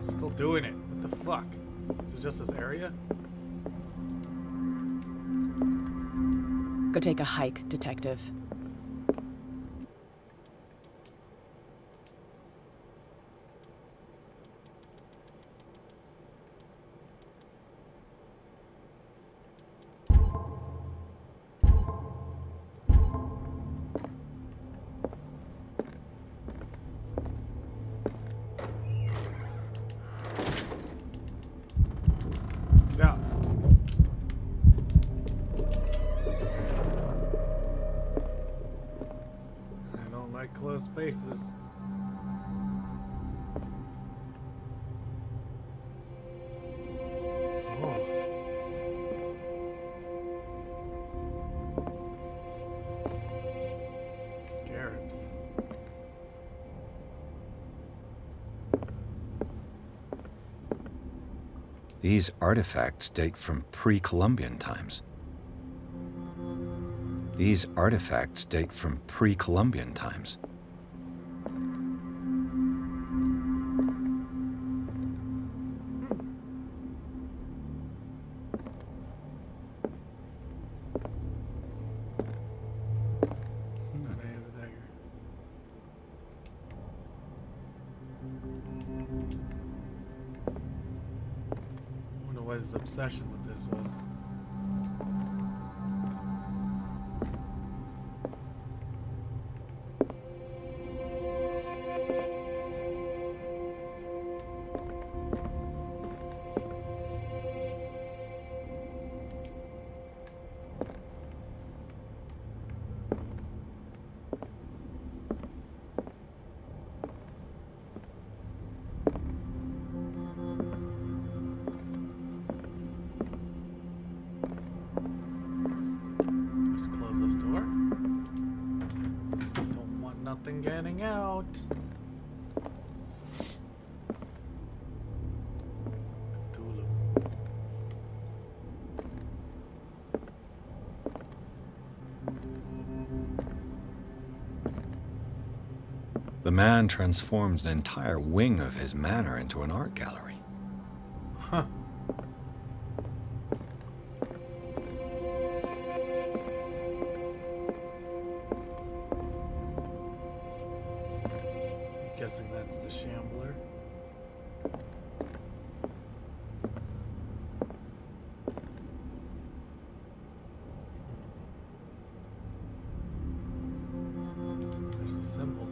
Still doing it. What the fuck? Is it just this area? Go take a hike, detective. Get out. I don't like close spaces. Oh. Scarabs. These artifacts date from pre-Columbian times. These artifacts date from pre-Columbian times. I have a dagger. I wonder what his obsession with this was. Just close this door. Don't want nothing getting out. Cthulhu. The man transforms an entire wing of his manor into an art gallery. Huh. Guessing that's the Shambler. There's a symbol.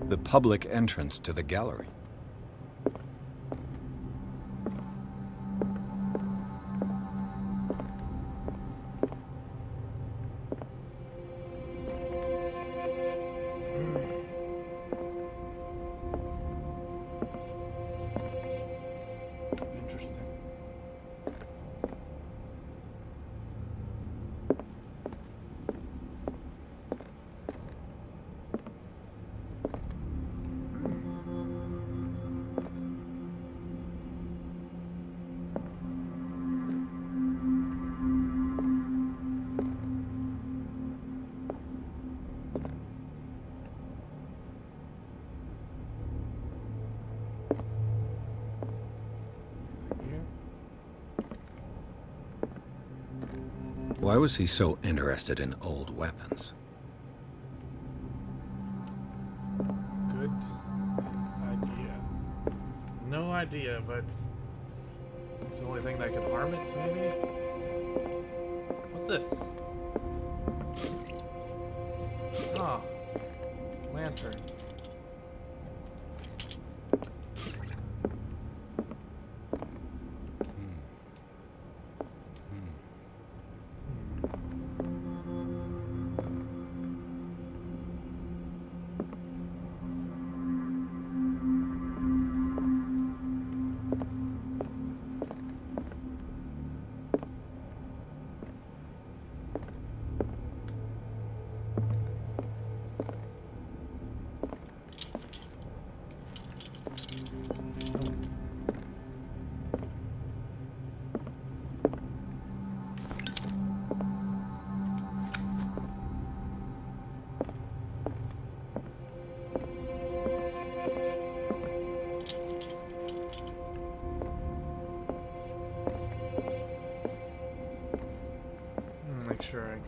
The public entrance to the gallery. Interesting. Anything here? Why was he so interested in old weapons? Good idea. No idea, but it's the only thing that could harm it, maybe? What's this? Ah, lantern.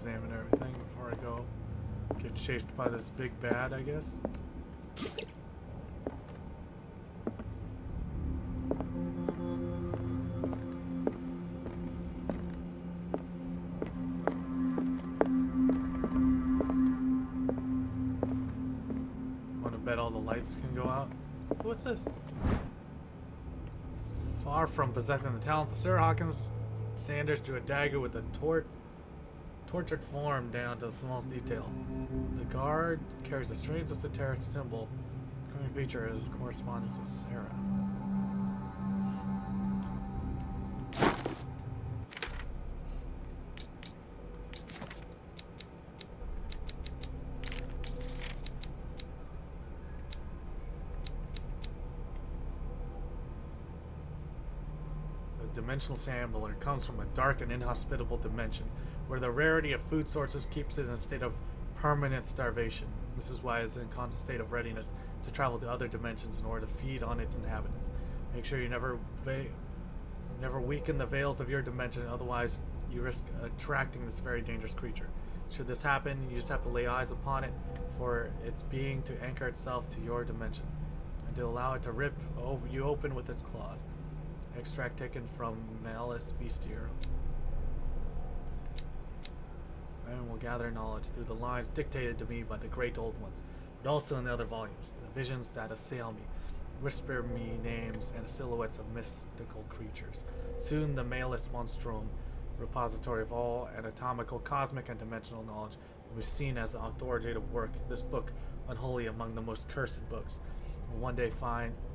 examine everything before I go get chased by this big bad, I guess. Wanna bet all the lights can go out? What's this? Far from possessing the talents of Sarah Hawkins, Sanders drew a dagger with a tortured form down to the smallest detail. The guard carries a strange esoteric symbol. The recurring feature is correspondence with Sarah. Dimensional sampler comes from a dark and inhospitable dimension, where the rarity of food sources keeps it in a state of permanent starvation. This is why it's in a constant state of readiness to travel to other dimensions in order to feed on its inhabitants. Make sure you never weaken the veils of your dimension, otherwise you risk attracting this very dangerous creature. Should this happen, you just have to lay eyes upon it for its being to anchor itself to your dimension, and to allow it to rip you open with its claws. Extract taken from Malus Bestiarum. And will gather knowledge through the lines dictated to me by the great old ones, but also in the other volumes. The visions that assail me, whisper me names and silhouettes of mystical creatures. Soon the Malus Monstrum, repository of all anatomical, cosmic, and dimensional knowledge, will be seen as an authoritative work. This book, unholy among the most cursed books, will one day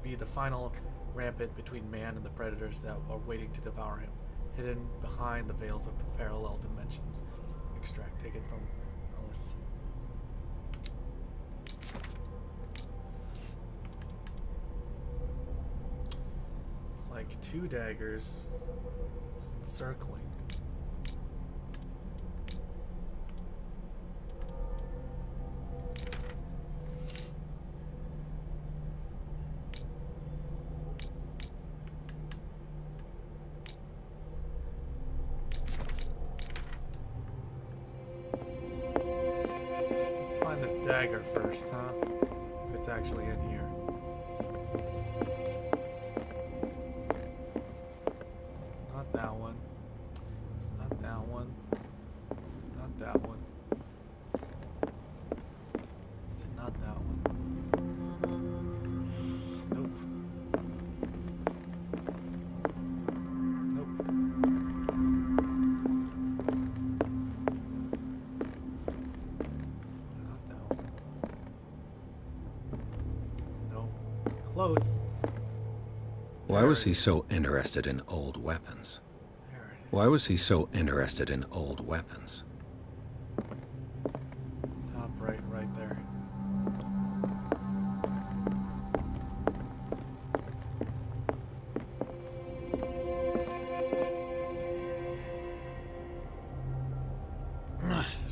be the final rampant between man and the predators that are waiting to devour him, hidden behind the veils of parallel dimensions. Extract taken from Alice. It's like two daggers circling. Find this dagger first, huh? If it's actually in here. Not that one. It's not that one. Not that one. It's not that one. Nope. Nope. Close. Why was he so interested in old weapons? Why was he so interested in old weapons? Top right there.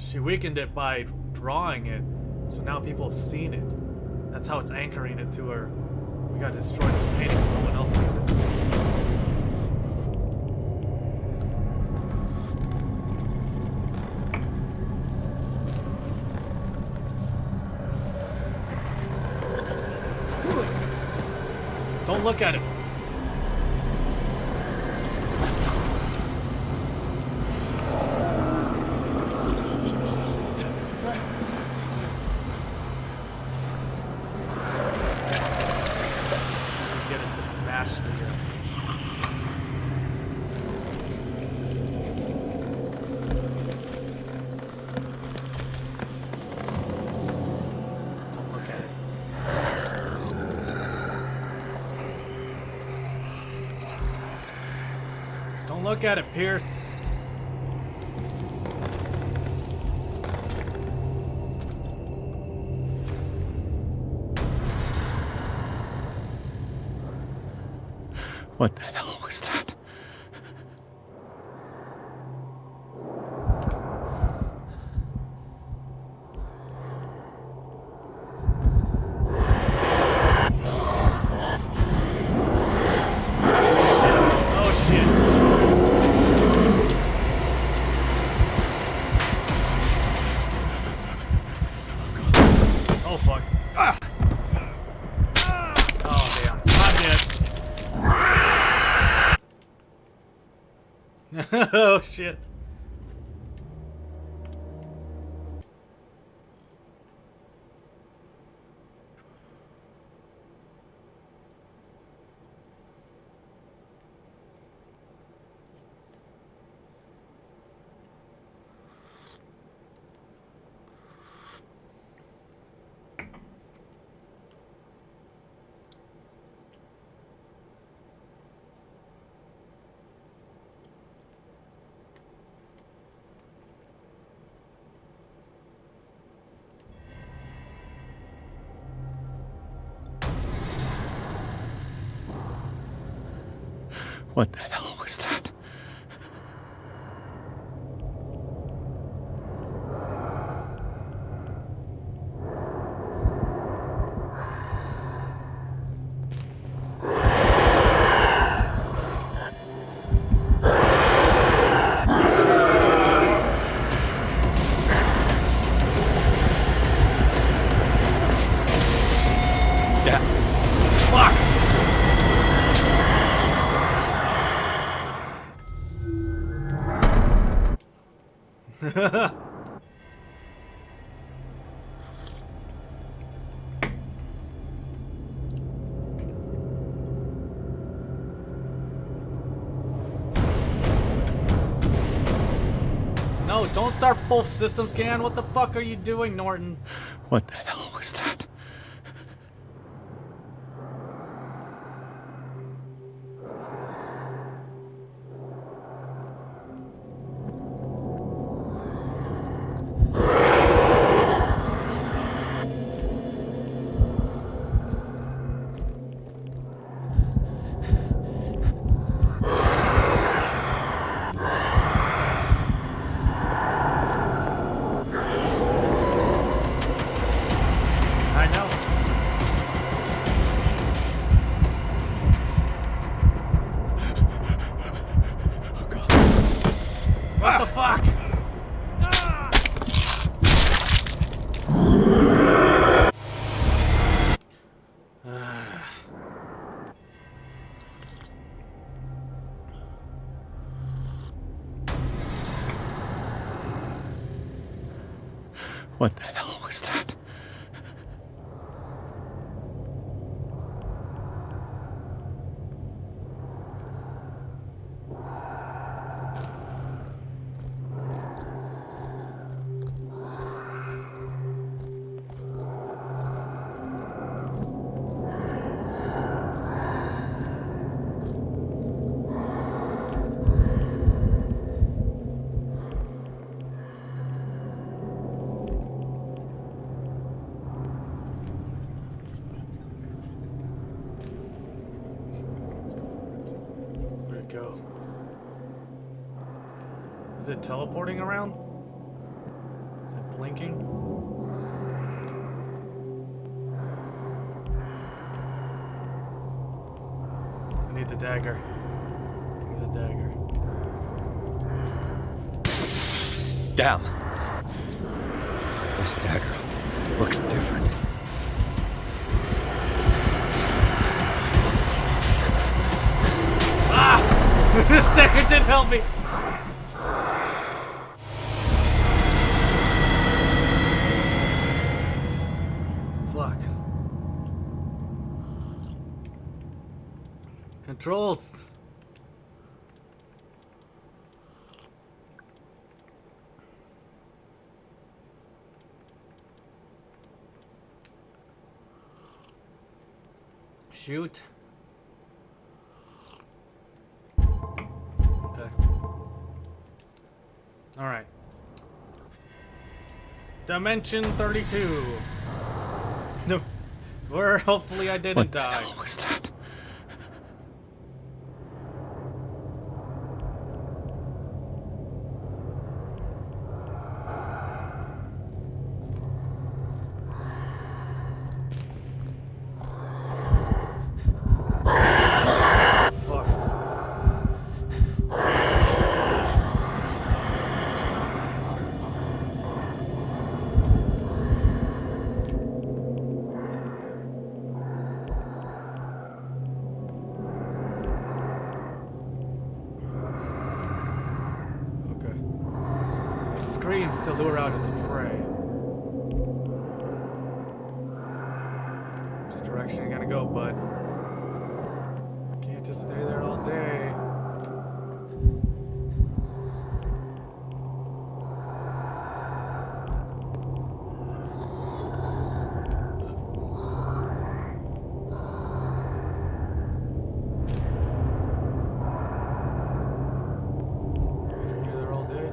She weakened it by drawing it, so now people have seen it. That's how it's anchoring it to her. We gotta destroy this painting so no one else sees it. Don't look at it. Look at it, Pierce. What the hell was that? Oh fuck. Ah. Oh damn. I'm dead. Oh shit. What the hell was that? Yeah. Fuck. No, don't start full system scan. What the fuck are you doing, Norton? What the hell was that? I know. Oh god. What the fuck? What the hell was that? Where'd it go? Is it teleporting around? Is it blinking? I need the dagger. I need the dagger. Damn. This dagger looks different. This dagger didn't help me! Fuck. Controls. Shoot. Okay. Alright. Dimension 32. No. Where hopefully I didn't What the die. hell was that? Fuck. attempts to lure out its prey. Which direction you gonna go, bud? Can't just stay there all day. Stay there all day.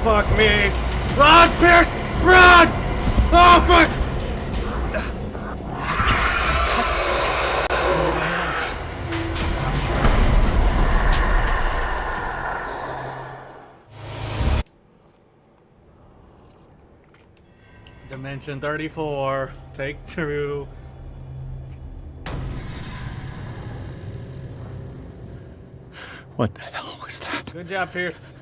Fuck me! Run, Pierce! Run! Oh, fuck! Dimension 34. Take 2. What the hell was that? Good job, Pierce.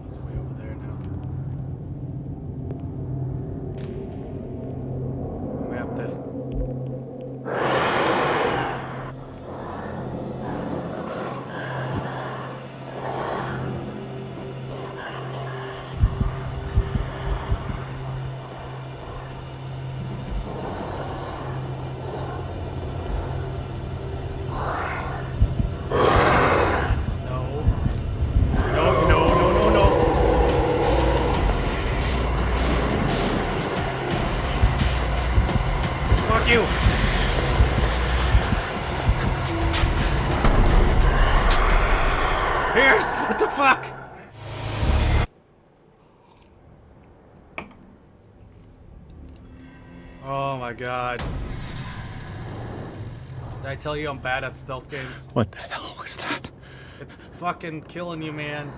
It's way over there now. We have to. No. No, no, no, no, no. Fuck you. Pierce, what the fuck? Oh my god. Did I tell you I'm bad at stealth games? What the hell was that? It's fucking killing you, man.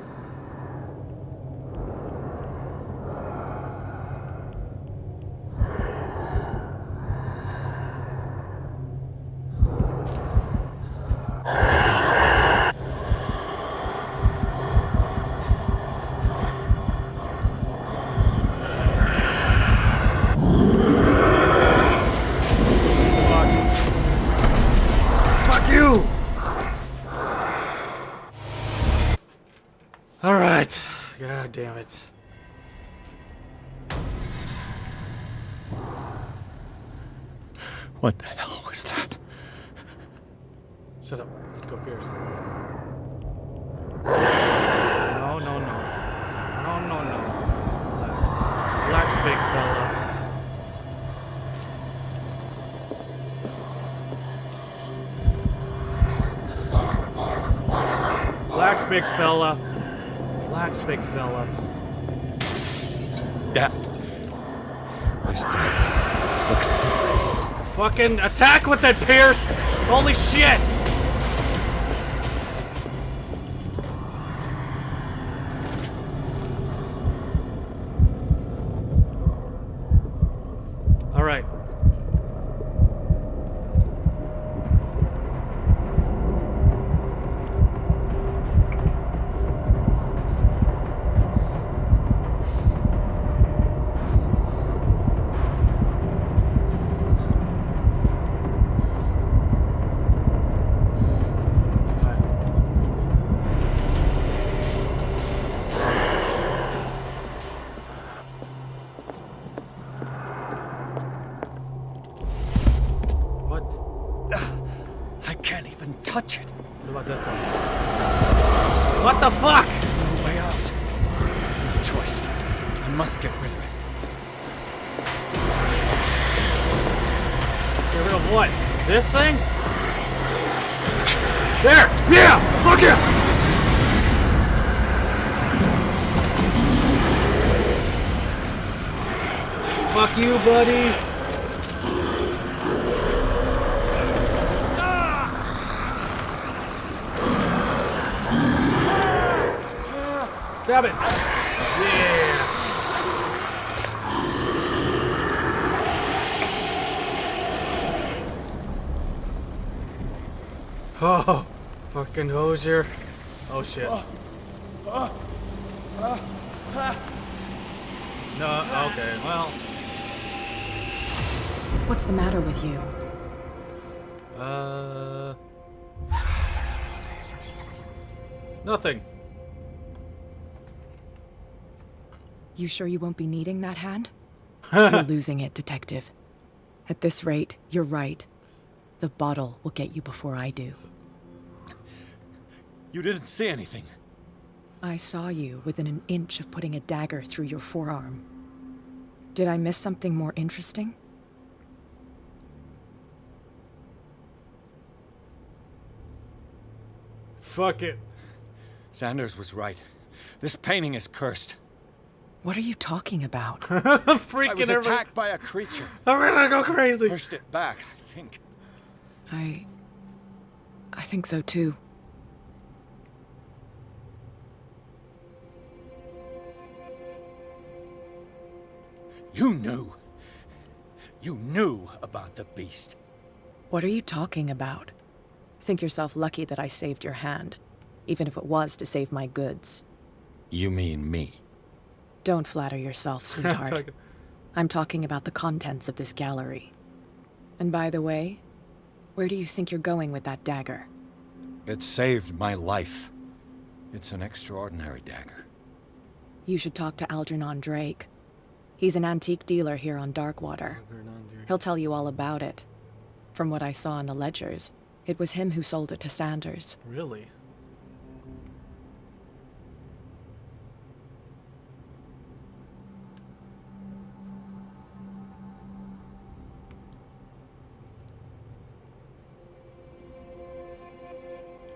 Fuck. Fuck you! Alright. God damn it. What the hell was that? Shut up. Let's go, Pierce. No, no, no. No, no, no. Relax. Relax, big fella. Relax, big fella. Relax, big fella. That is dead. Looks different. Fucking attack with it, Pierce! Holy shit! Alright. What? I can't even touch it. What about this one? What the fuck? No way out. No choice. I must get rid of it. Get rid of what? This thing? There! Yeah! Look here! Fuck you, buddy! Stab it! Yeah! Oh, fucking Hosier. Oh shit. No, okay, well. What's the matter with you? Nothing. You sure you won't be needing that hand? You're losing it, Detective. At this rate, you're right. The bottle will get you before I do. You didn't see anything. I saw you within an inch of putting a dagger through your forearm. Did I miss something more interesting? Fuck it. Sanders was right. This painting is cursed. What are you talking about? I'm I freaking was everybody. attacked by a creature. I'm gonna go crazy. Pushed it back, I think. I think so too. You knew. You knew about the beast. What are you talking about? Think yourself lucky that I saved your hand, even if it was to save my goods. You mean me? Don't flatter yourself, sweetheart. Talking- I'm talking about the contents of this gallery. And by the way, where do you think you're going with that dagger? It saved my life. It's an extraordinary dagger. You should talk to Algernon Drake. He's an antique dealer here on Darkwater. He'll tell you all about it. From what I saw in the ledgers, it was him who sold it to Sanders. Really?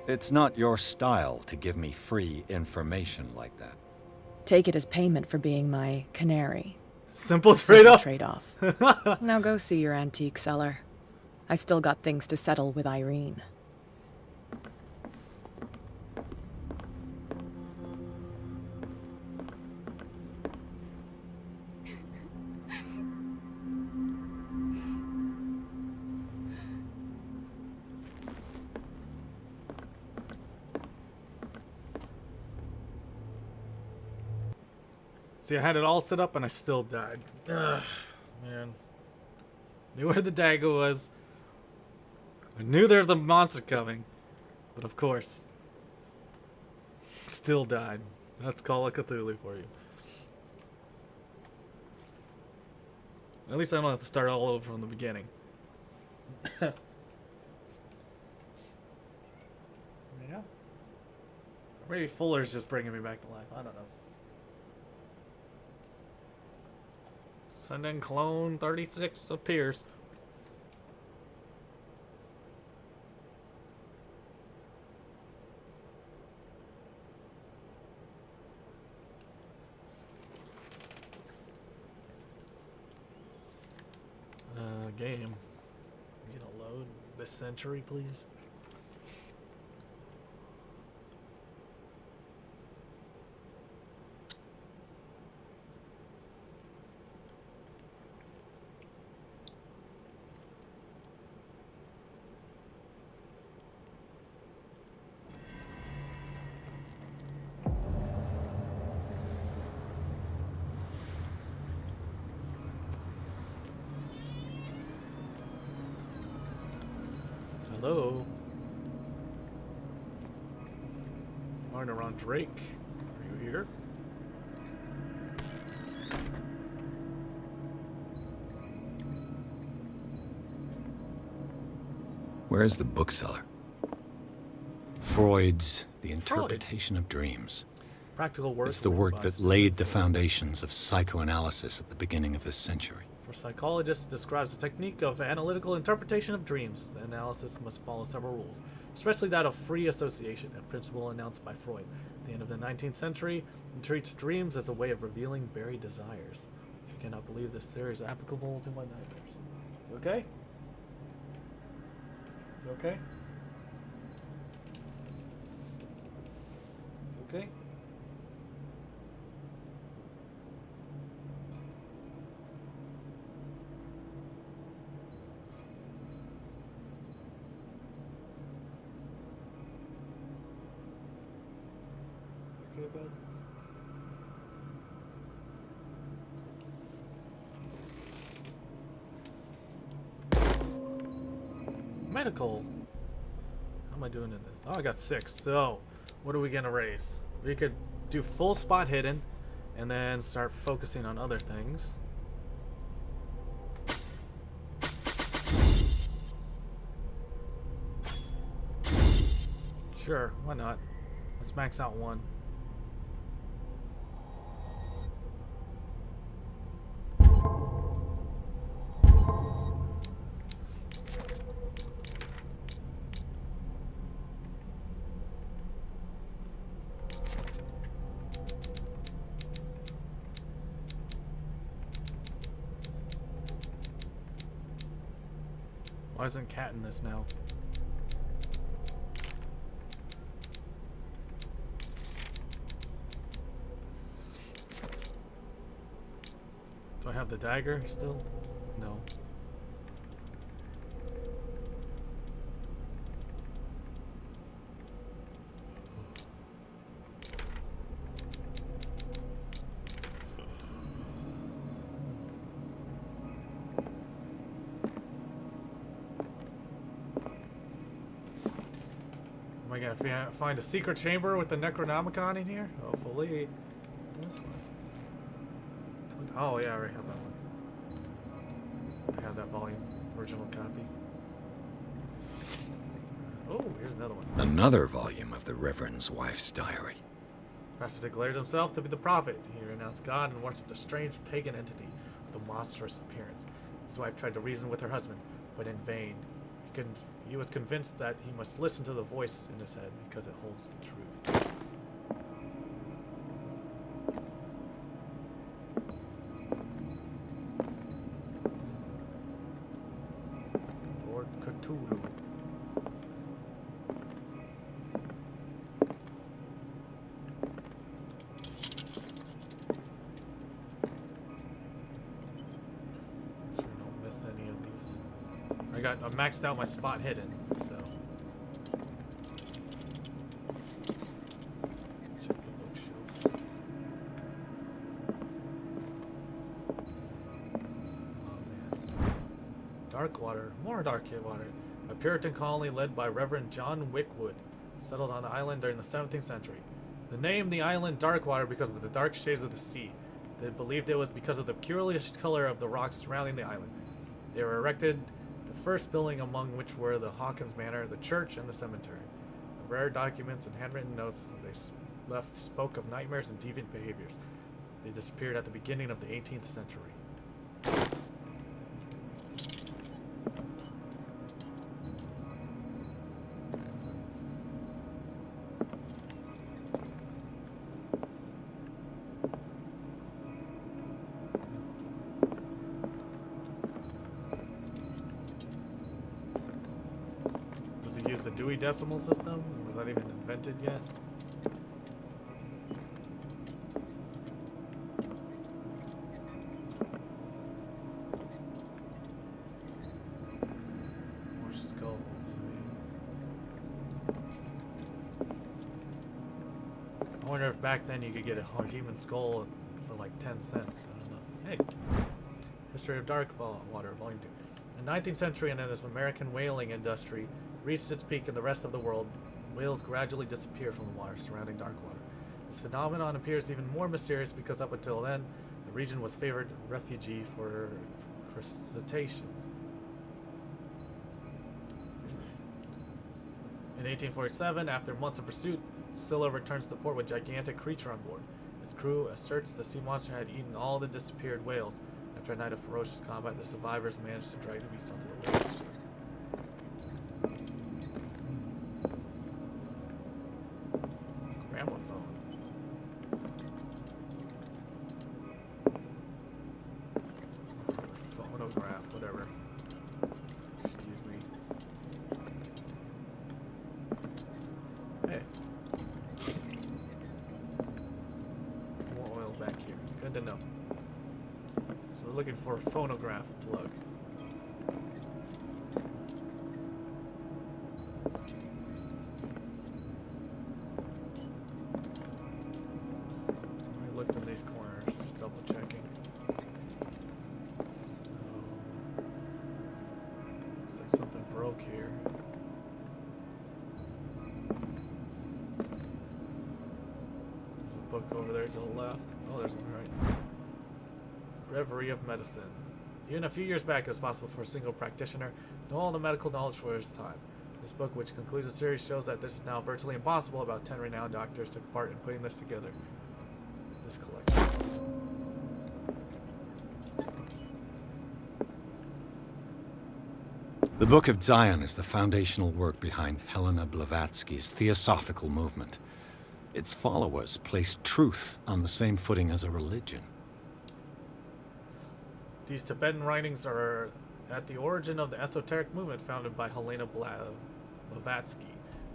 It's not your style to give me free information like that. Take it as payment for being my canary. Simple Simple trade-off. trade-off. Now go see your antique seller. I still got things to settle with Irene. See, I had it all set up and I still died. Ugh, man. Knew where the dagger was. I knew there was a monster coming. But of course. Still died. That's Call of Cthulhu for you. At least I don't have to start all over from the beginning. Yeah. Maybe Fuller's just bringing me back to life. I don't know. Send in clone 36 appears. Game. You gonna load this century, please? Hello? Aren't around Drake. Are you here? Where is the bookseller? Freud's The Interpretation of Dreams. Practical work. It's the work that laid the foundations of psychoanalysis at the beginning of this century. For psychologists, describes a technique of analytical interpretation of dreams. The analysis must follow several rules, especially that of free association, a principle announced by Freud at the end of the 19th century, and treats dreams as a way of revealing buried desires. I cannot believe this theory is applicable to my nightmares. You okay? You okay? You okay? iPad? Medical. How am I doing in this? Oh, I got 6. So, what are we gonna raise? We could do full spot hidden, and then start focusing on other things. Sure, why not? Let's max out 1. Why isn't Cat in this now? Do I have the dagger still? No. Am I gonna find a secret chamber with the Necronomicon in here? Hopefully. This one. Oh yeah, I already have that one. I have that volume. Original copy. Oh, here's another one. Another volume of the Reverend's wife's diary. Pastor declared himself to be the prophet. He renounced God and worshipped a strange pagan entity with a monstrous appearance. His wife tried to reason with her husband, but in vain. He was convinced that he must listen to the voice in his head because it holds the truth. Lord Cthulhu. Sure don't miss any of these. I maxed out my spot hidden, so check the bookshelves. Oh man. Darkwater, more Darkwater. A Puritan colony led by Reverend John Wickwood settled on the island during the 17th century. They named the island Darkwater because of the dark shades of the sea. They believed it was because of the curious color of the rocks surrounding the island. They were erected the first building among which were the Hawkins Manor, the church, and the cemetery. The rare documents and handwritten notes they left spoke of nightmares and deviant behaviors. They disappeared at the beginning of the 18th century. Use the Dewey Decimal System? Was that even invented yet? More skulls. I wonder if back then you could get a human skull for like 10 cents. I don't know. Hey! History of Darkwater, Volume 2. In the 19th century and in this American whaling industry reached its peak in the rest of the world, whales gradually disappear from the water surrounding Darkwater. This phenomenon appears even more mysterious because up until then, the region was favored refuge for crustaceans. In 1847, after months of pursuit, Scylla returns to port with a gigantic creature on board. Its crew asserts the sea monster had eaten all the disappeared whales. After a night of ferocious combat, the survivors managed to drag the beast onto the whale. Phonograph, whatever. Excuse me. Hey. More oil back here. Good to know. So we're looking for a phonograph plug. book over there to the left. Oh, there's one right. Reverie of Medicine. Even a few years back, it was possible for a single practitioner to know all the medical knowledge for his time. This book, which concludes the series, shows that this is now virtually impossible. About 10 renowned doctors took part in putting this together. This collection. The Book of Zion is the foundational work behind Helena Blavatsky's Theosophical movement. Its followers place truth on the same footing as a religion. These Tibetan writings are at the origin of the esoteric movement founded by Helena Blavatsky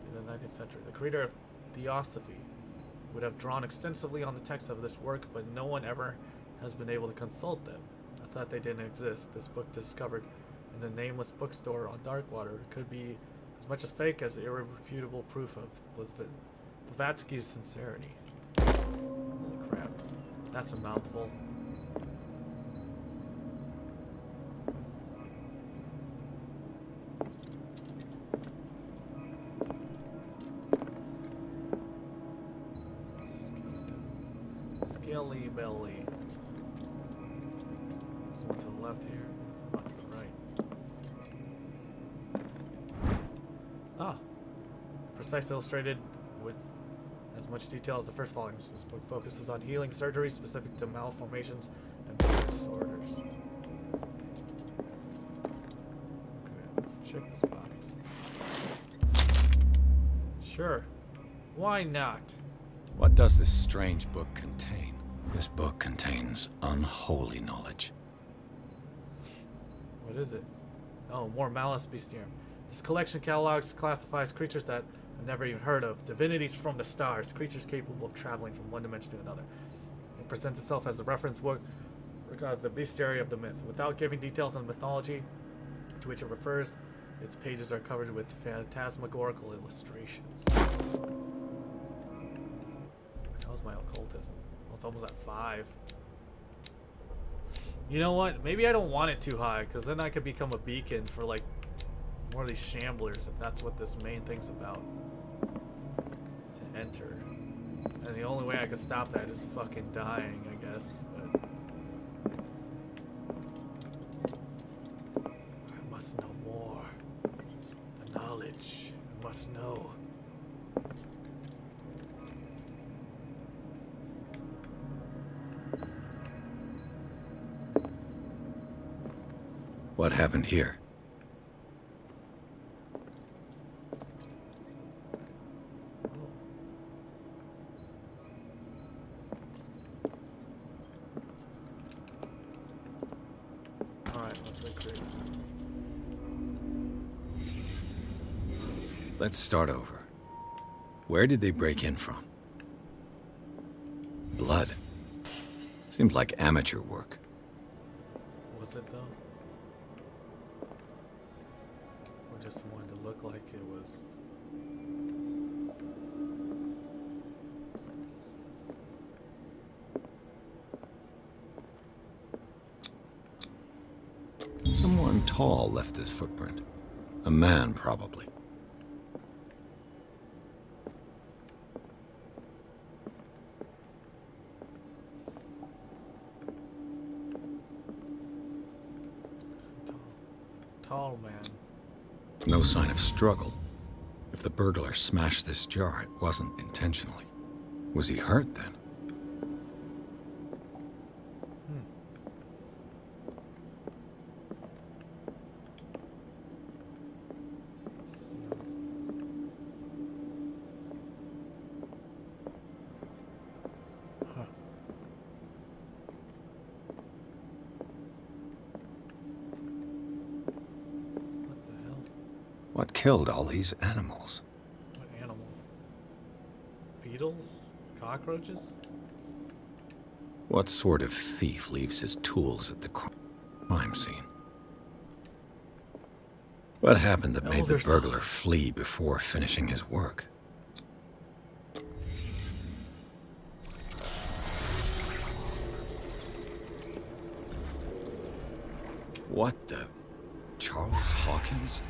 in the 19th century. The creator of Theosophy would have drawn extensively on the text of this work, but no one ever has been able to consult them. I thought they didn't exist. This book discovered in the nameless bookstore on Darkwater could be as much as fake as irrefutable proof of Blavatsky's sincerity. Holy crap. That's a mouthful. Scaly belly. There's one to the left here, not to the right. Ah, precise, illustrated with as much detail as the first volumes. This book focuses on healing surgery specific to malformations and disorders. Okay, let's check this box. Sure, why not? What does this strange book contain? This book contains unholy knowledge. What is it? Oh, more Malus Bestiarum. This collection catalogs, classifies creatures that I've never even heard of. Divinities from the stars, creatures capable of traveling from one dimension to another. It presents itself as a reference book of the bestiary of the myth. Without giving details on the mythology to which it refers, its pages are covered with phantasmagorical illustrations. How's my occultism? Well, it's almost at 5. You know what? Maybe I don't want it too high, because then I could become a beacon for, like, more of these shamblers, if that's what this main thing's about. To enter. And the only way I could stop that is fucking dying, I guess. But I must know more. The knowledge. I must know. What happened here? Alright, let's recreate. Let's start over. Where did they break in from? Blood. Seems like amateur work. Was it though? Or just wanted to look like it was? Someone tall left this footprint. A man, probably. Tall man. No sign of struggle. If the burglar smashed this jar, it wasn't intentionally. Was he hurt then? Huh. What the hell? What killed all these animals? What animals? Beetles? Cockroaches? What sort of thief leaves his tools at the crime scene? What happened that made the there's- burglar flee before finishing his work? What the? Charles Hawkins?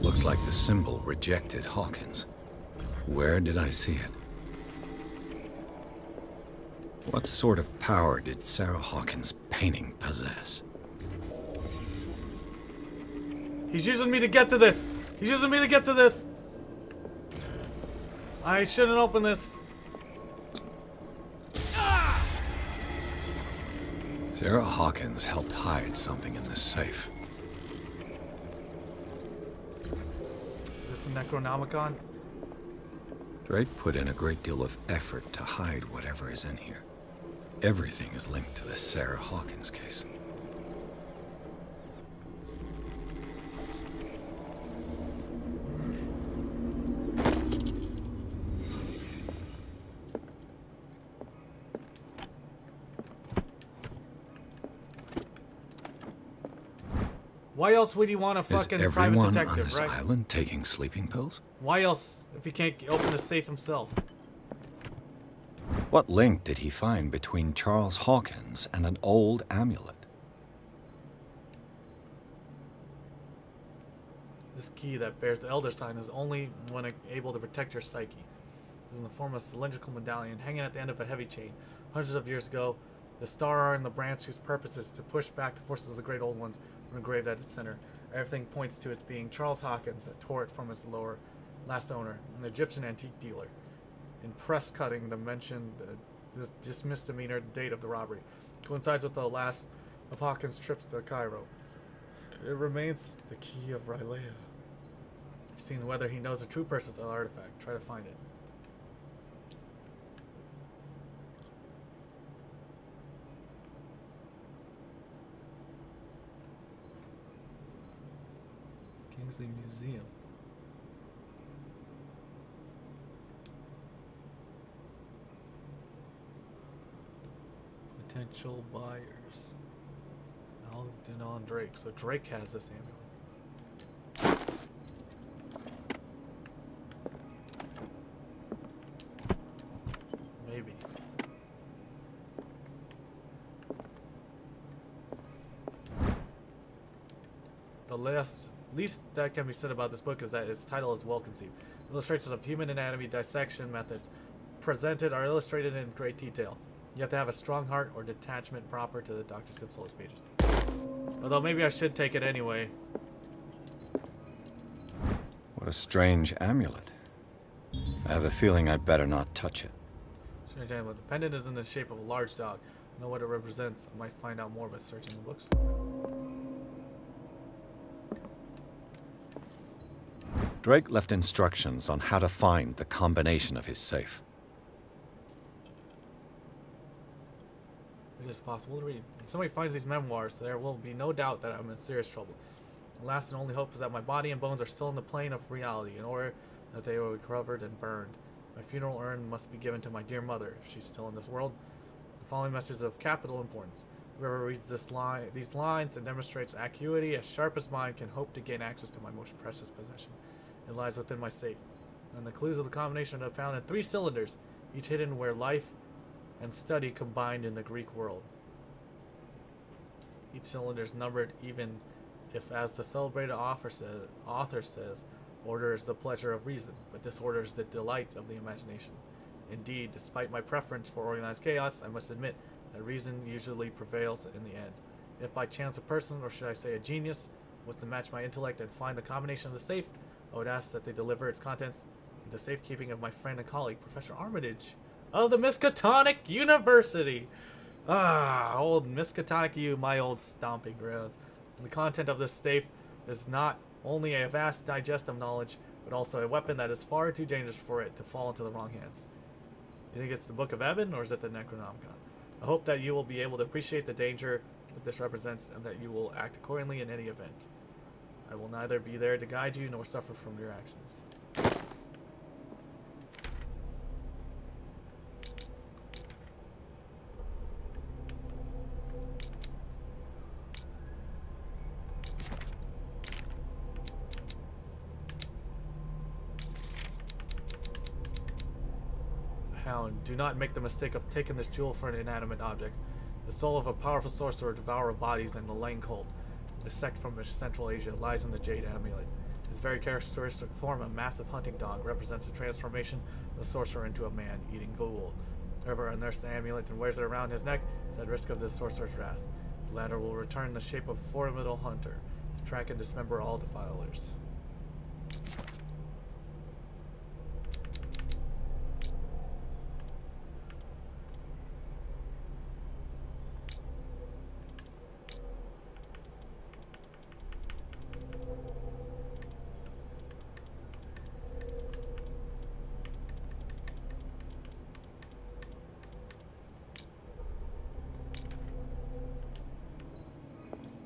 Looks like the symbol rejected Hawkins. Where did I see it? What sort of power did Sarah Hawkins' painting possess? He's using me to get to this. He's using me to get to this. I shouldn't open this. Sarah Hawkins helped hide something in this safe. Is this a Necronomicon? Drake put in a great deal of effort to hide whatever is in here. Everything is linked to this Sarah Hawkins case. Why else would he want a fucking Is private everyone on detective, this right? island taking sleeping pills? Why else if he can't open the safe himself? What link did he find between Charles Hawkins and an old amulet? This key that bears the Elder Sign is only when able to protect your psyche. It is in the form of a cylindrical medallion hanging at the end of a heavy chain. Hundreds of years ago, the star and the branch whose purpose is to push back the forces of the Great Old Ones were engraved at its center. Everything points to its being Charles Hawkins that tore it from its last owner, an Egyptian antique dealer. In press cutting, the mentioned misdemeanor date of the robbery coincides with the last of Hawkins' trips to Cairo. It remains the key of Rylea. Seeing whether he knows the true person of the artifact. Try to find it. Kingsley Museum. Potential buyers. Algernon Drake. So Drake has this amulet. Maybe. The least that can be said about this book is that its title is well conceived. Illustrations of human anatomy dissection methods presented are illustrated in great detail. You have to have a strong heart or detachment proper to the Doctor's Consoles pages. Although maybe I should take it anyway. What a strange amulet. I have a feeling I'd better not touch it. Strange amulet. The pendant is in the shape of a large dog. I know what it represents. I might find out more by searching the books. Drake left instructions on how to find the combination of his safe. It is possible to read. When somebody finds these memoirs, there will be no doubt that I'm in serious trouble. The last and only hope is that my body and bones are still in the plane of reality, in order that they will be covered and burned. My funeral urn must be given to my dear mother, if she's still in this world. The following message is of capital importance. Whoever reads these lines and demonstrates acuity as sharp as mine can hope to gain access to my most precious possession. It lies within my safe, and the clues of the combination are found in 3 cylinders, each hidden where life and study combined in the Greek world. Each cylinder is numbered even if, as the celebrated author says, order is the pleasure of reason, but disorder is the delight of the imagination. Indeed, despite my preference for organized chaos, I must admit that reason usually prevails in the end. If by chance a person, or should I say a genius, was to match my intellect and find the combination of the safe, I would ask that they deliver its contents into safekeeping of my friend and colleague, Professor Armitage, of the Miskatonic University. Ah, old Miskatonic U, my old stomping grounds. The content of this safe is not only a vast digest of knowledge, but also a weapon that is far too dangerous for it to fall into the wrong hands. You think it's the Book of Eben, or is it the Necronomicon? I hope that you will be able to appreciate the danger that this represents, and that you will act accordingly in any event. I will neither be there to guide you, nor suffer from your actions. Hound, do not make the mistake of taking this jewel for an inanimate object. The soul of a powerful sorcerer, devourer of bodies, and the Lang cult, a sect from Central Asia, lies in the jade amulet. His very characteristic form, a massive hunting dog, represents the transformation of the sorcerer into a man-eating ghoul. Whoever unearths the amulet and wears it around his neck is at risk of the sorcerer's wrath. The latter will return in the shape of a formidable hunter to track and dismember all defilers.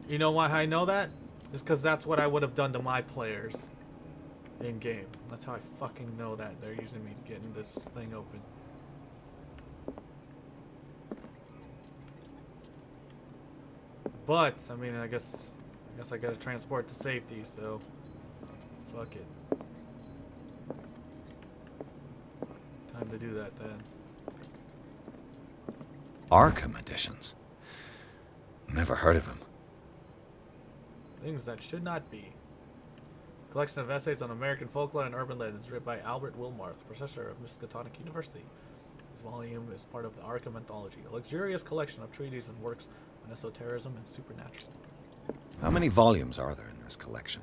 You know why I know that? Just because that's what I would have done to my players in game. That's how I fucking know that they're using me to get this thing open. But I mean, I guess I gotta transport to safety, so fuck it. Time to do that then. Arkham editions. Never heard of him. Things that should not be. Collection of essays on American folklore and urban legends written by Albert Wilmarth, professor of Miskatonic University. This volume is part of the Arkham Anthology, a luxurious collection of treatises and works on esotericism and supernatural. How many volumes are there in this collection?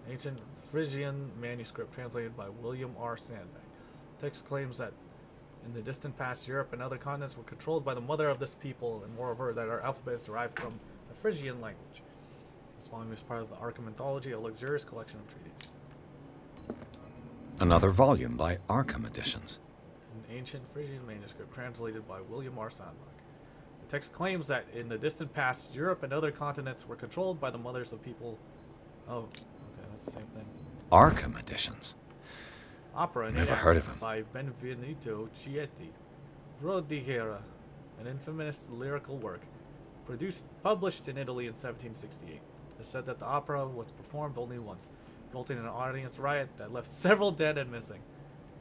Ancient Frisian manuscript translated by William R. Sandbach. Text claims that in the distant past, Europe and other continents were controlled by the mother of this people, and moreover, that our alphabet is derived from the Frisian language. This volume is part of the Arkham Anthology, a luxurious collection of treatises. Another volume by Arkham Editions. An ancient Frisian manuscript translated by William R. Sandbach. The text claims that in the distant past, Europe and other continents were controlled by the mothers of people. Oh, okay, that's the same thing. Arkham Editions. Opera in Never Acts heard of him. by Benvenuto Cietti. Rodriguera, an infamous lyrical work, published in Italy in 1768. It said that the opera was performed only once, resulting in an audience riot that left several dead and missing.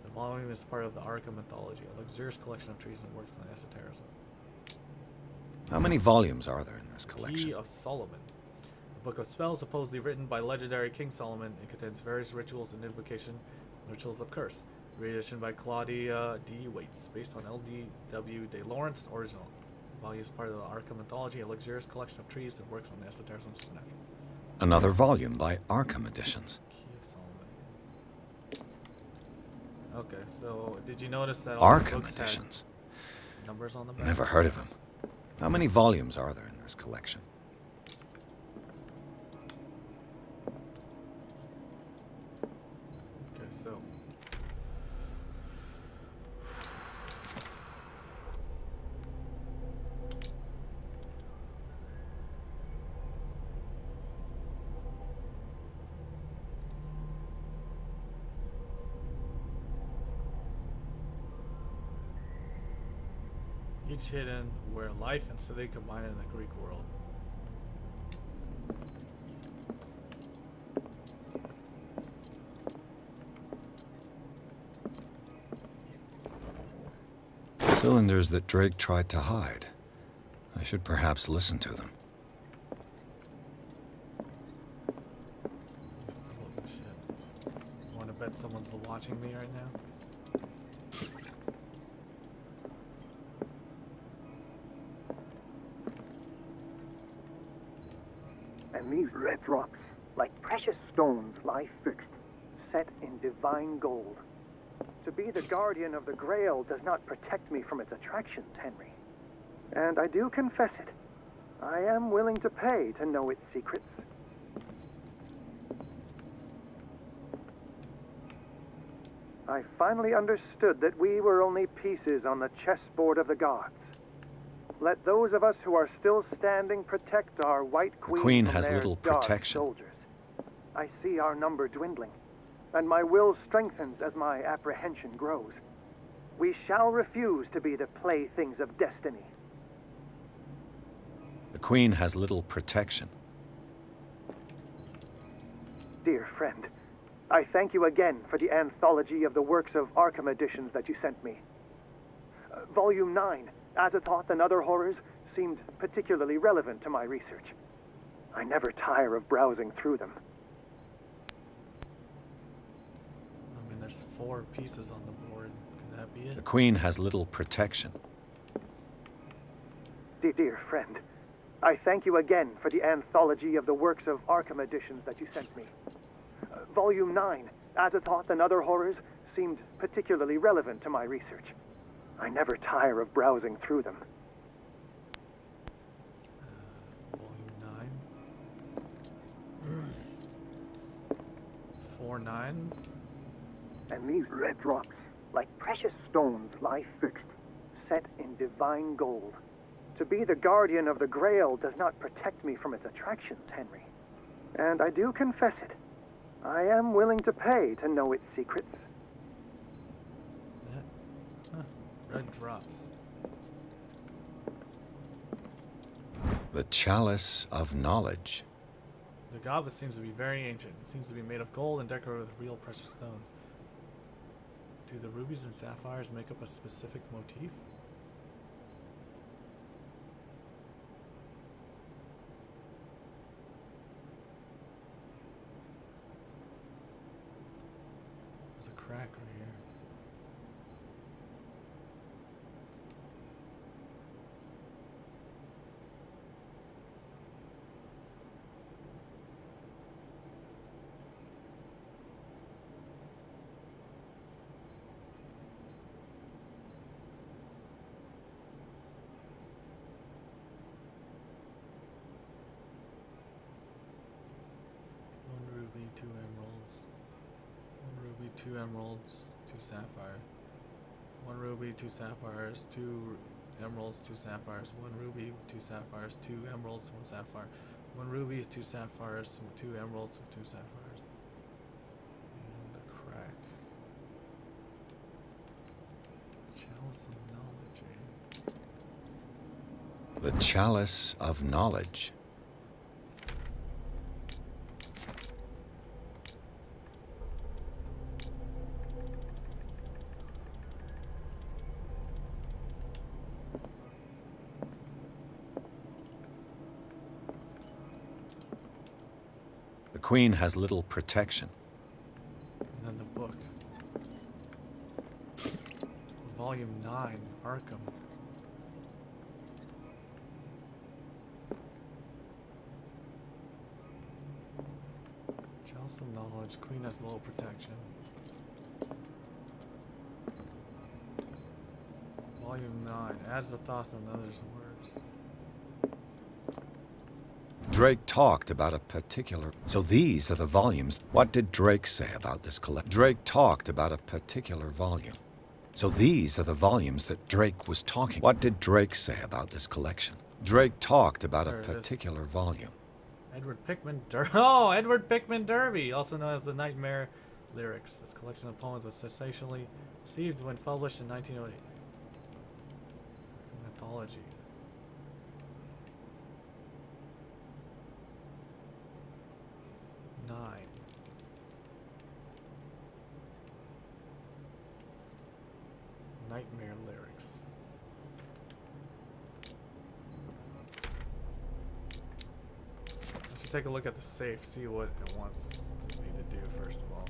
The volume is part of the Arkham Anthology, a luxurious collection of treatises and works on esotericism. How many volumes are there in this collection? Key of Solomon. A book of spells supposedly written by legendary King Solomon. It contains various rituals and invocation, rituals of curse. Reedition by Claudia D. Waits, based on L.D.W. de Lawrence original. The volume is part of the Arkham Anthology, a luxurious collection of treatises and works on esotericism and supernatural. Another volume by Arkham Editions. Key of Solomon. Okay, so did you notice that all the Arkham books Editions. had numbers on the back? Never heard of him. How many volumes are there in this collection? Okay, so each hidden where life and city combine in the Greek world. Cylinders that Drake tried to hide. I should perhaps listen to them. Full of shit. You want to bet someone's watching me right now? And these red rocks, like precious stones, lie fixed, set in divine gold. To be the guardian of the Grail does not protect me from its attractions, Henry. And I do confess it. I am willing to pay to know its secrets. I finally understood that we were only pieces on the chessboard of the gods. Let those of us who are still standing protect our White Queen. The Queen from has their little dark protection. Soldiers. I see our number dwindling, and my will strengthens as my apprehension grows. We shall refuse to be the playthings of destiny. The Queen has little protection. Dear friend, I thank you again for the anthology of the works of Arkham editions that you sent me. Volume 9, Azathoth and Other Horrors, seemed particularly relevant to my research. I never tire of browsing through them. There's 4 pieces on the board. Could that be The it? Queen has little protection. Dear friend, I thank you again for the anthology of the works of Arkham editions that you sent me. Volume 9, Azathoth and Other Horrors, seemed particularly relevant to my research. I never tire of browsing through them. Volume 9. 4-9. And these red rocks, like precious stones, lie fixed, set in divine gold. To be the guardian of the Grail does not protect me from its attractions, Henry. And I do confess it. I am willing to pay to know its secrets. Huh. Red drops. The Chalice of Knowledge. The goblet seems to be very ancient. It seems to be made of gold and decorated with real precious stones. Do the rubies and sapphires make up a specific motif? There's a crack right here. One ruby, 2 emeralds. 1 ruby, 2 emeralds, 2 sapphire. 1 ruby, 2 sapphires, 2 emeralds, 2 sapphires. 1 ruby, 2 sapphires, 2 emeralds, 1 sapphire. 1 ruby, 2 sapphires, 2 emeralds, 2 sapphires. And the crack. Chalice of knowledge, eh? The Chalice of Knowledge. The Queen has little protection. And then the book. Volume 9, Arkham. Chalice of knowledge. Queen has little protection. Volume 9. Adds the thoughts and others' words. Drake talked about a particular... So these are the volumes. What did Drake say about this collection? Drake talked about a particular volume. So these are the volumes that Drake was talking. What did Drake say about this collection? Drake talked about a There it is. particular volume. Edward Pickman Oh, Edward Pickman Derby, also known as the Nightmare Lyrics. This collection of poems was sensationally received when published in 1908. Mythology. Nightmare Lyrics. I should take a look at the safe, see what it wants me to do first of all.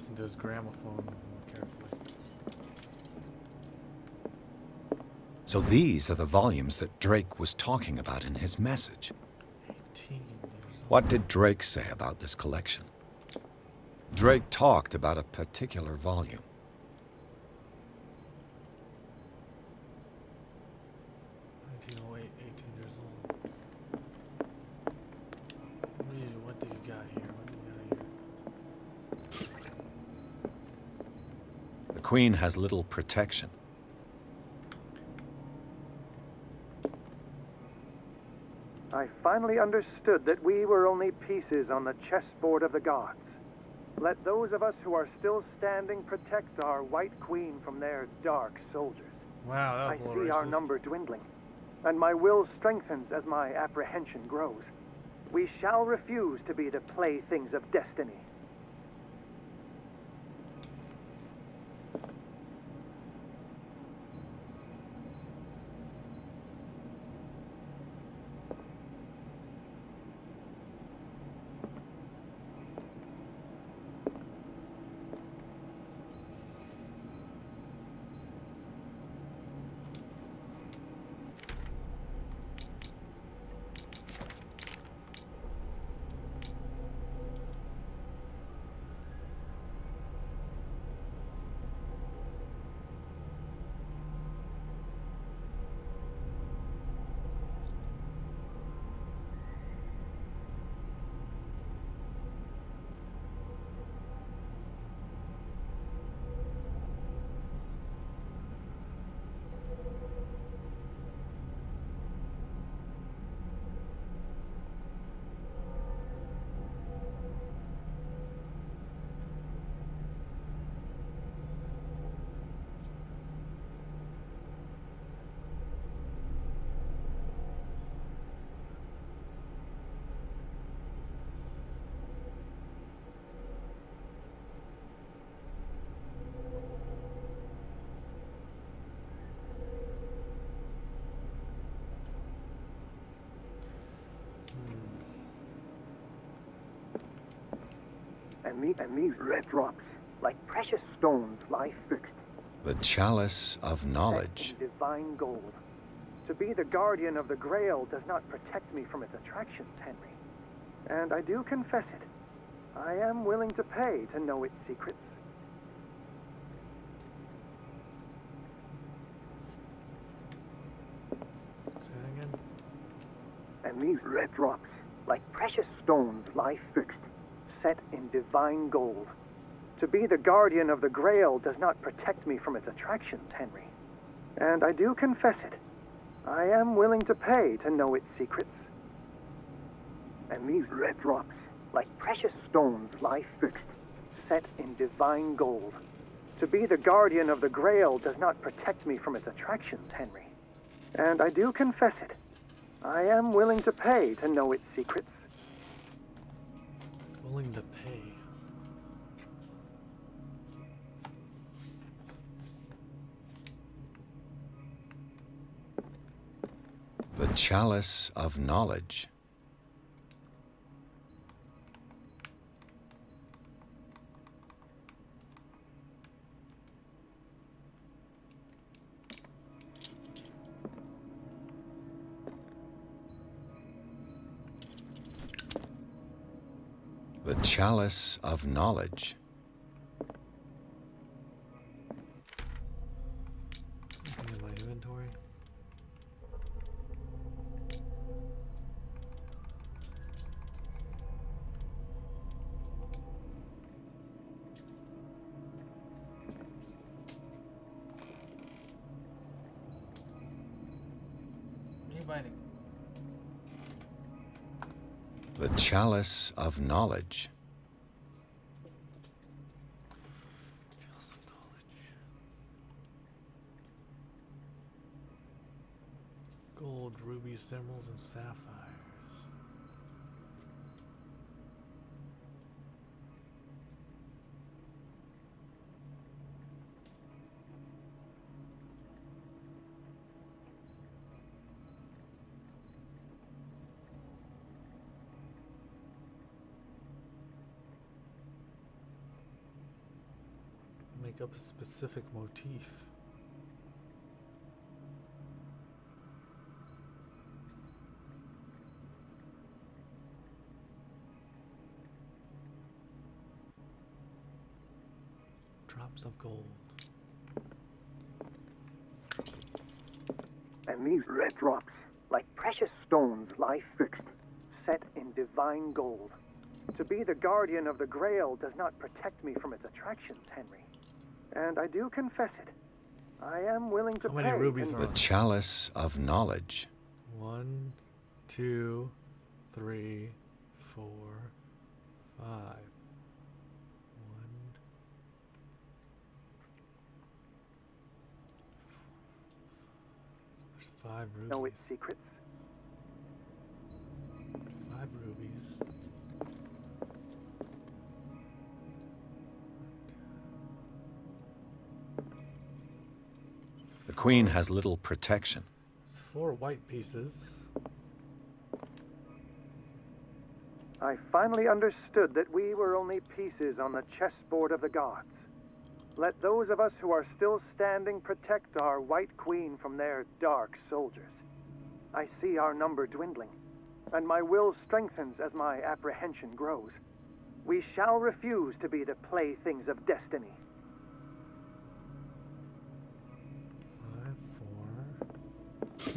listen to his gramophone more carefully. So these are the volumes that Drake was talking about in his message. 18 years old. What did Drake say about this collection? Drake talked about a particular volume. 1908, 18 years old. What do you got here? What do you got here? The Queen has little protection. I finally understood that we were only pieces on the chessboard of the gods. Let those of us who are still standing protect our White Queen from their dark soldiers. Wow, that I was a little see racist. our number dwindling, and my will strengthens as my apprehension grows. We shall refuse to be the playthings of destiny. And these red drops, like precious stones, lie fixed. The chalice of Set knowledge. in divine gold. To be the guardian of the Grail does not protect me from its attractions, Henry. And I do confess it. I am willing to pay to know its secrets. Say that again. And these red drops, like precious stones, lie fixed, set in divine gold. To be the guardian of the Grail does not protect me from its attractions, Henry. And I do confess it. I am willing to pay to know its secrets. And these red drops, like precious stones, lie fixed, set in divine gold. To be the guardian of the Grail does not protect me from its attractions, Henry. And I do confess it. I am willing to pay to know its secrets. Willing to pay. The chalice of knowledge. The chalice of knowledge. Anything in my inventory? What are you biting? The chalice of knowledge. Chalice of knowledge. Gold, rubies, emeralds, and sapphires. Make up a specific motif. Drops of gold. And these red drops, like precious stones, lie fixed, set in divine gold. To be the guardian of the Grail does not protect me from its attractions, Henry. And I do confess it. I am willing to How many pay. rubies in- are The on? chalice of knowledge. 1, 2, 3, 4, 5. 1. So there's 5 rubies. know its secrets. 5 rubies. The queen has little protection. There's 4 white pieces. I finally understood that we were only pieces on the chessboard of the gods. Let those of us who are still standing protect our White Queen from their dark soldiers. I see our number dwindling, and my will strengthens as my apprehension grows. We shall refuse to be the playthings of destiny. 5, 4.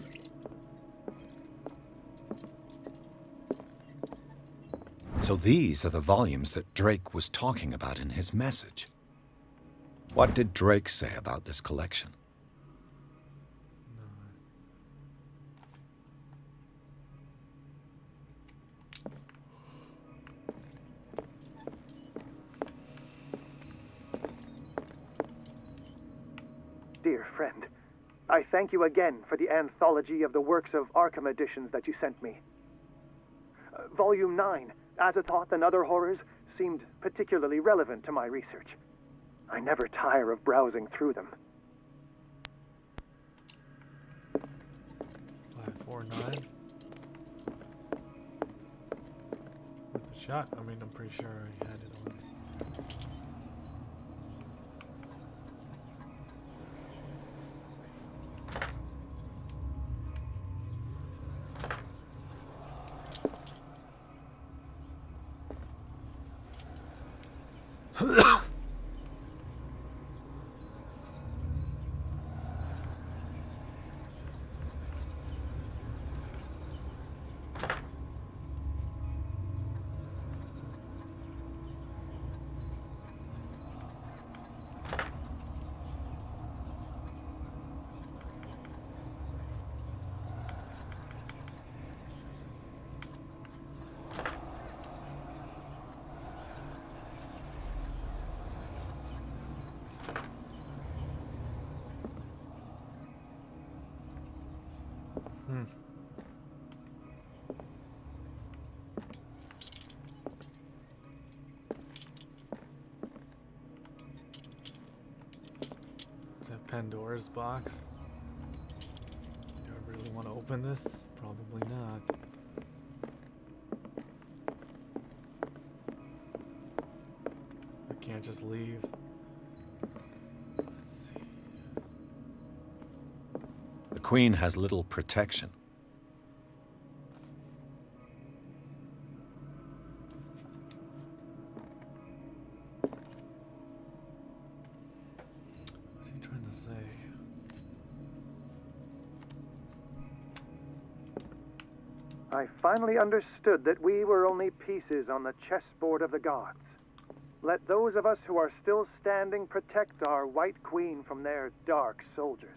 So these are the volumes that Drake was talking about in his message. What did Drake say about this collection? Dear friend, I thank you again for the anthology of the works of Arkham editions that you sent me. Volume 9, Azathoth and Other Horrors, seemed particularly relevant to my research. I never tire of browsing through them. 5, 4, 9. With the shot, I mean, I'm pretty sure I had it on. Is that Pandora's box? Do I really want to open this? Probably not. I can't just leave. Let's see. The queen has little protection. What's he trying to say? I finally understood that we were only pieces on the chessboard of the gods. Let those of us who are still standing protect our White Queen from their dark soldiers.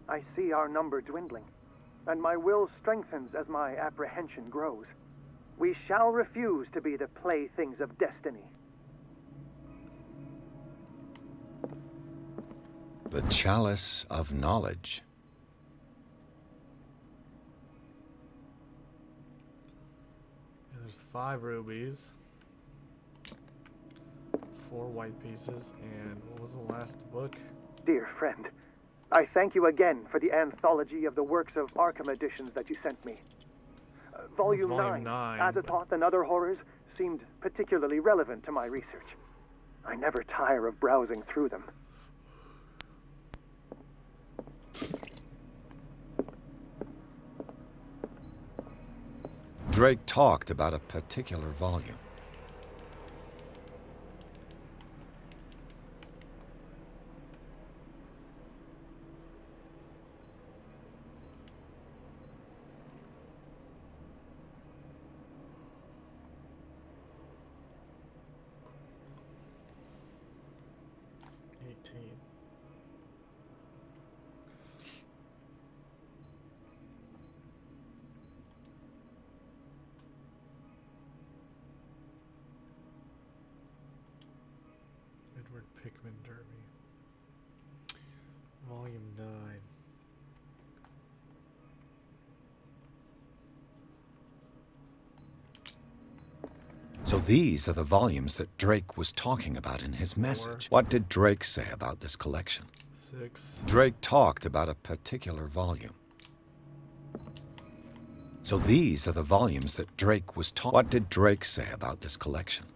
I see our number dwindling, and my will strengthens as my apprehension grows. We shall refuse to be the playthings of destiny. The chalice of knowledge. Yeah, there's 5 rubies, 4 white pieces, and what was the last book? Dear friend, I thank you again for the anthology of the works of Arkham editions that you sent me. Volume Volume 9, 9, Azathoth and Other Horrors, seemed particularly relevant to my research. I never tire of browsing through them. Drake talked about a particular volume. Edward Pickman Derby. Volume 9. So these are the volumes that Drake was talking about in his message. What did Drake say about this collection? 6. Drake talked about a particular volume. So these are the volumes that Drake was talking. What did Drake say about this collection?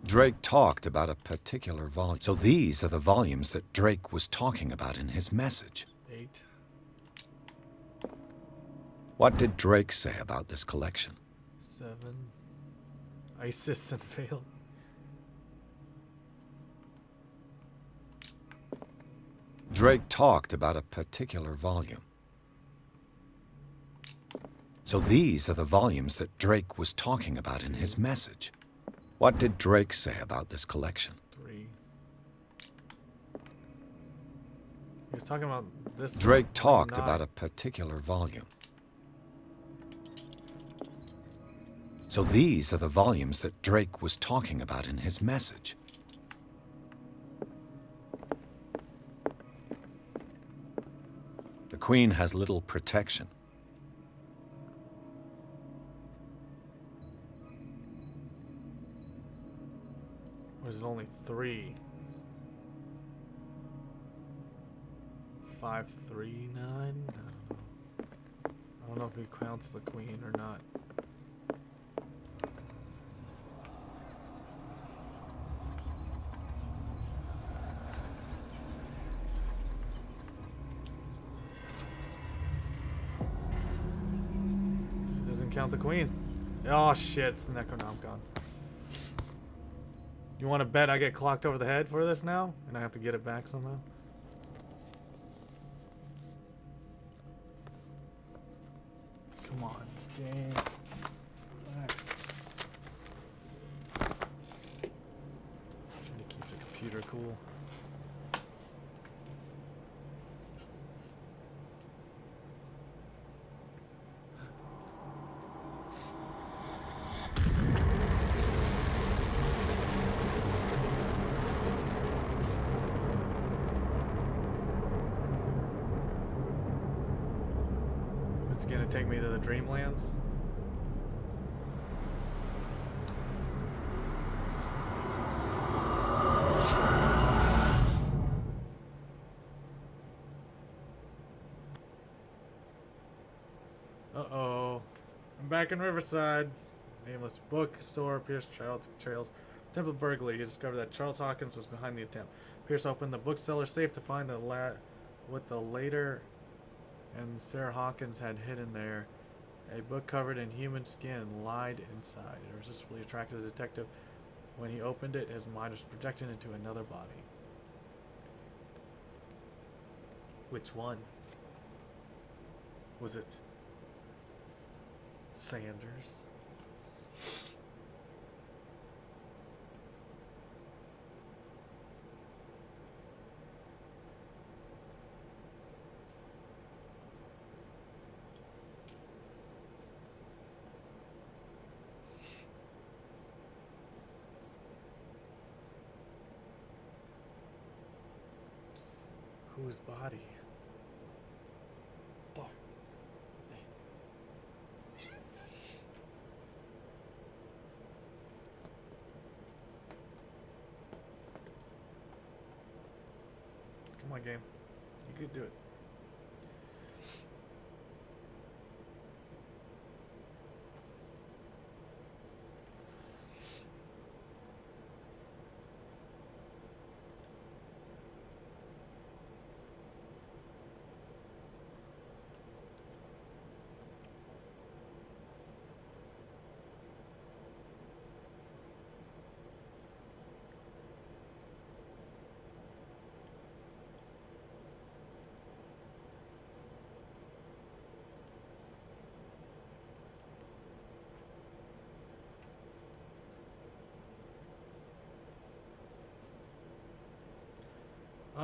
Drake talked about a particular volume. So these are the volumes that Drake was talking about in his message. 8. What did Drake say about this collection? 7. Isis and Fail. Drake talked about a particular volume. So these are the volumes that Drake was talking about in his message. What did Drake say about this collection? 3. He was talking about this. Drake one, talked 9. about a particular volume. So these are the volumes that Drake was talking about in his message. The Queen has little protection. Or is it only 3? 539? I don't know. I don't know if he counts the Queen or not. Doesn't count the Queen. Oh shit, it's the Necronomicon. You want to bet I get clocked over the head for this now? And I have to get it back somehow? Come on, game. Relax. Trying to keep the computer cool. It's gonna take me to the Dreamlands. Uh-oh. I'm back in Riverside. Nameless bookstore. Pierce Trails. Temple burglary. You discover that Charles Hawkins was behind the attempt. Pierce opened the bookseller's safe to find what the later and Sarah Hawkins had hidden there. A book covered in human skin lied inside. Irresistibly attracted the detective. When he opened it, his mind was projected into another body. Which one? Was it Sanders? Whose body? There. Come on, game. You could do it.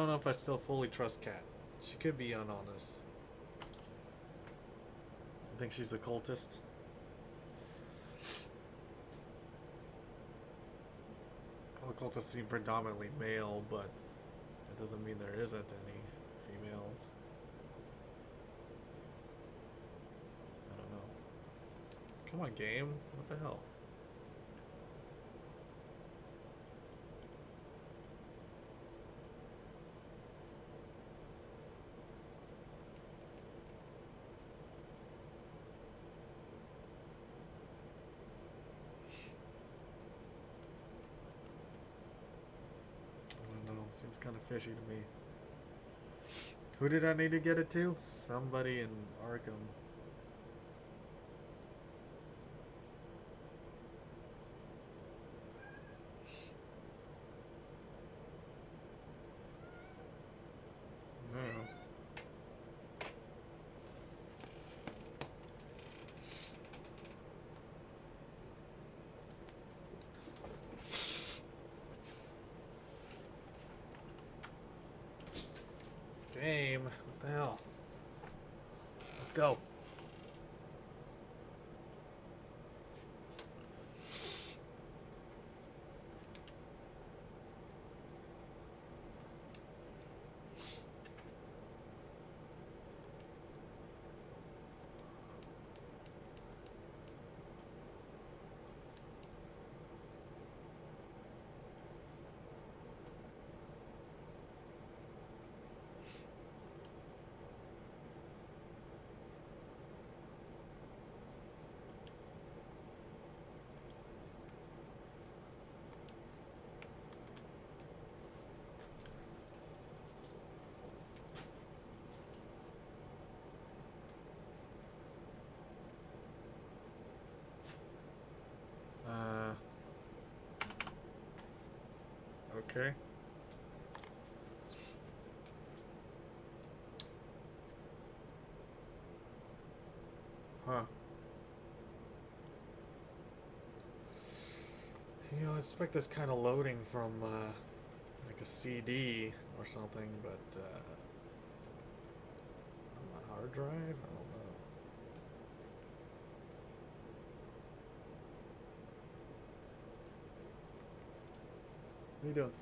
don't know if I still fully trust Kat. She could be in on this. I think she's a cultist. Well, the cultists seem predominantly male, but that doesn't mean there isn't any females. I don't know. Come on, game. What the hell? I don't know. Seems kind of fishy to me. Who did I need to get it to? Somebody in Arkham. No. Game. What the hell? Let's go. Okay. Huh. You know, I expect this kind of loading from like a CD or something, but on a hard drive? I don't know. What are you doing?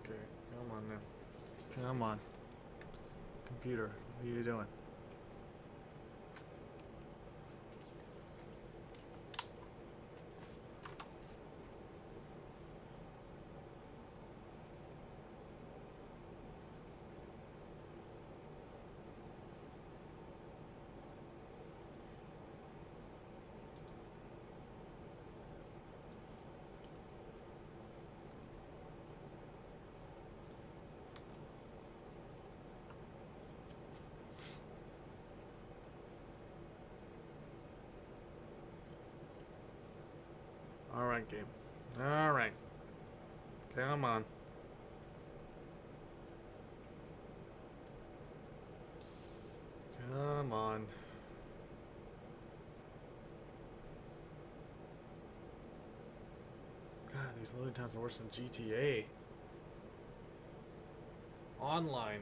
Okay, come on now. Come on. Computer, what are you doing? Alright, game. Alright. Come on. Come on. God, these loading times are worse than GTA. Online.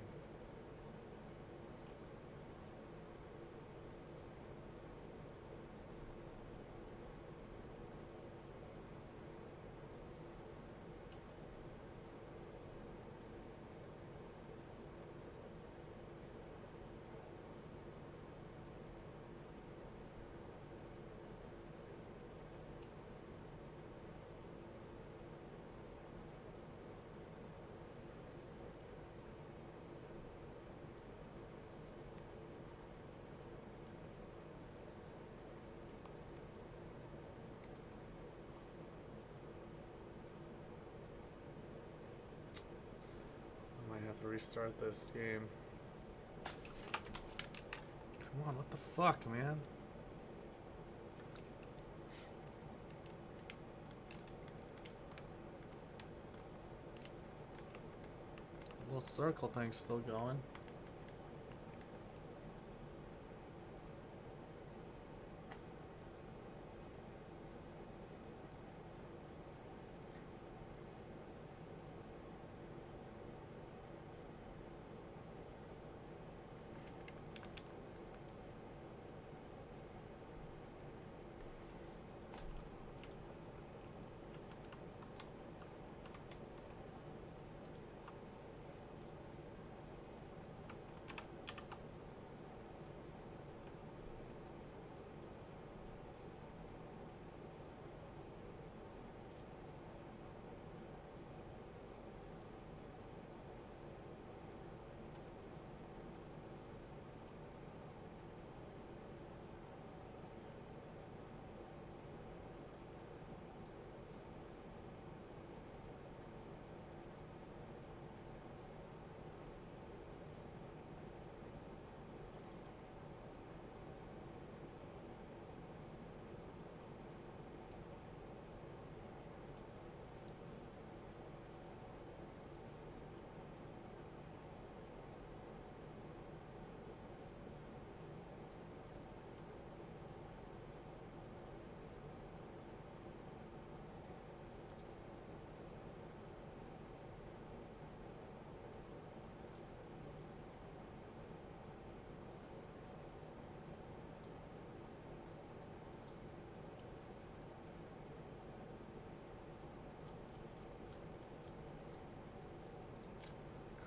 I might have to restart this game. Come on, what the fuck, man? The little circle thing's still going.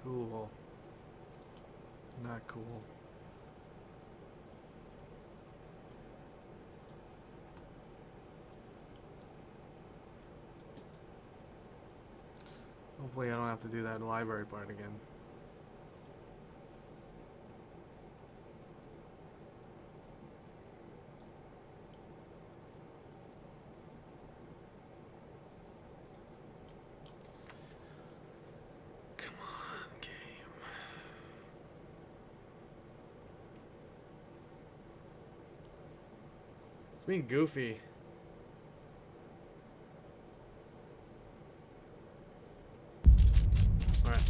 Cool. Not cool. Hopefully I don't have to do that library part again. Come on, game. It's being goofy. Alright.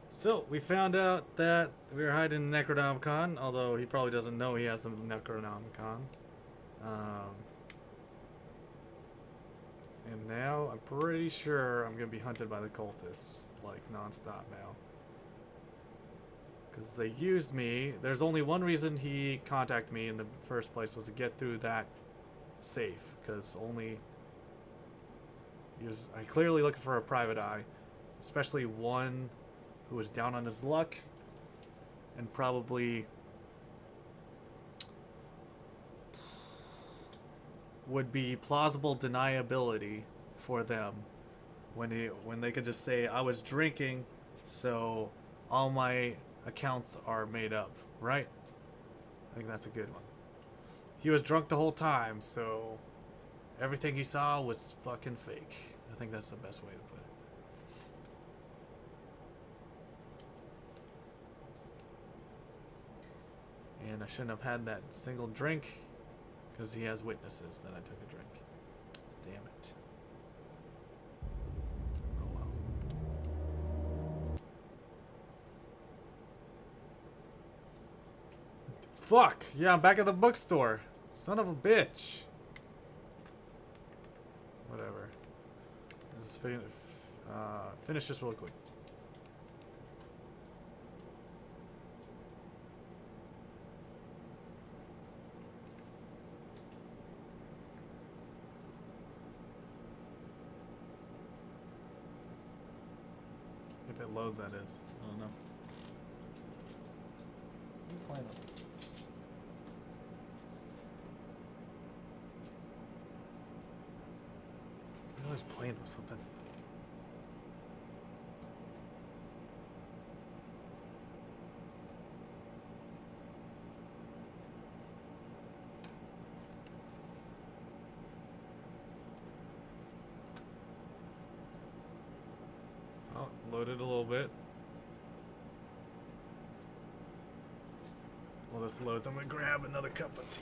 So, we found out that we were hiding the Necronomicon, although he probably doesn't know he has the Necronomicon. And now, I'm pretty sure I'm gonna be hunted by the cultists, like, non-stop now. Because they used me. There's only one reason he contacted me in the first place was to get through that safe. Because he was clearly looking for a private eye. Especially one who was down on his luck. And probably would be plausible deniability for them when they could just say I was drinking, so all my accounts are made up, right? I think that's a good one. He was drunk the whole time, so everything he saw was fucking fake. I think that's the best way to put it. And I shouldn't have had that single drink. Because he has witnesses that I took a drink. Damn it. Oh well. Fuck! Yeah, I'm back at the bookstore. Son of a bitch. Whatever. Let's finish this real quick. If it loads, that is. I don't know. What are you playing with? I'm always playing with something. Oh, loaded a little bit. While this loads, I'm gonna grab another cup of tea.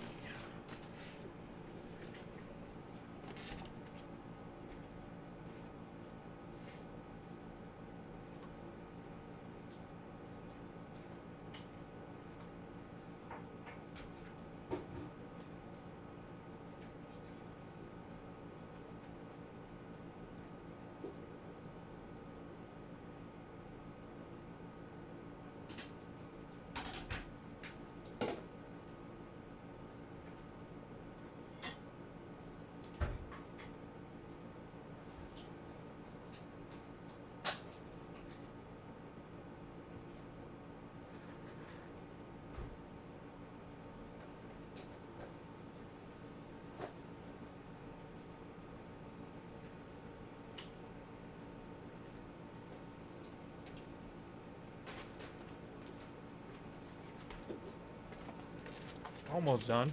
Almost done.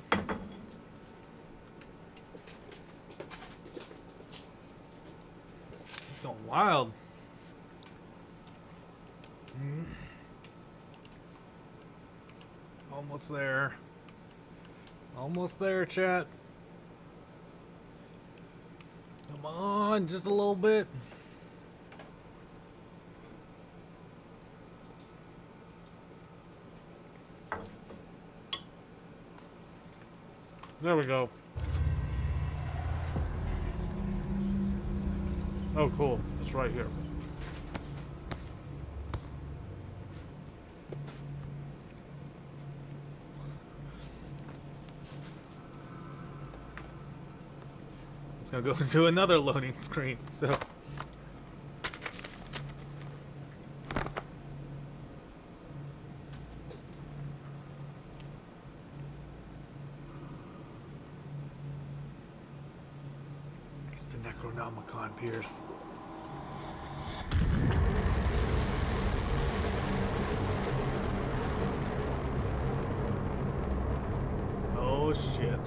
It's going wild. Almost there. Almost there, chat. Come on, just a little bit. There we go. Oh, cool. It's right here. It's gonna go into another loading screen, so. It's the Necronomicon, Pierce. Oh shit.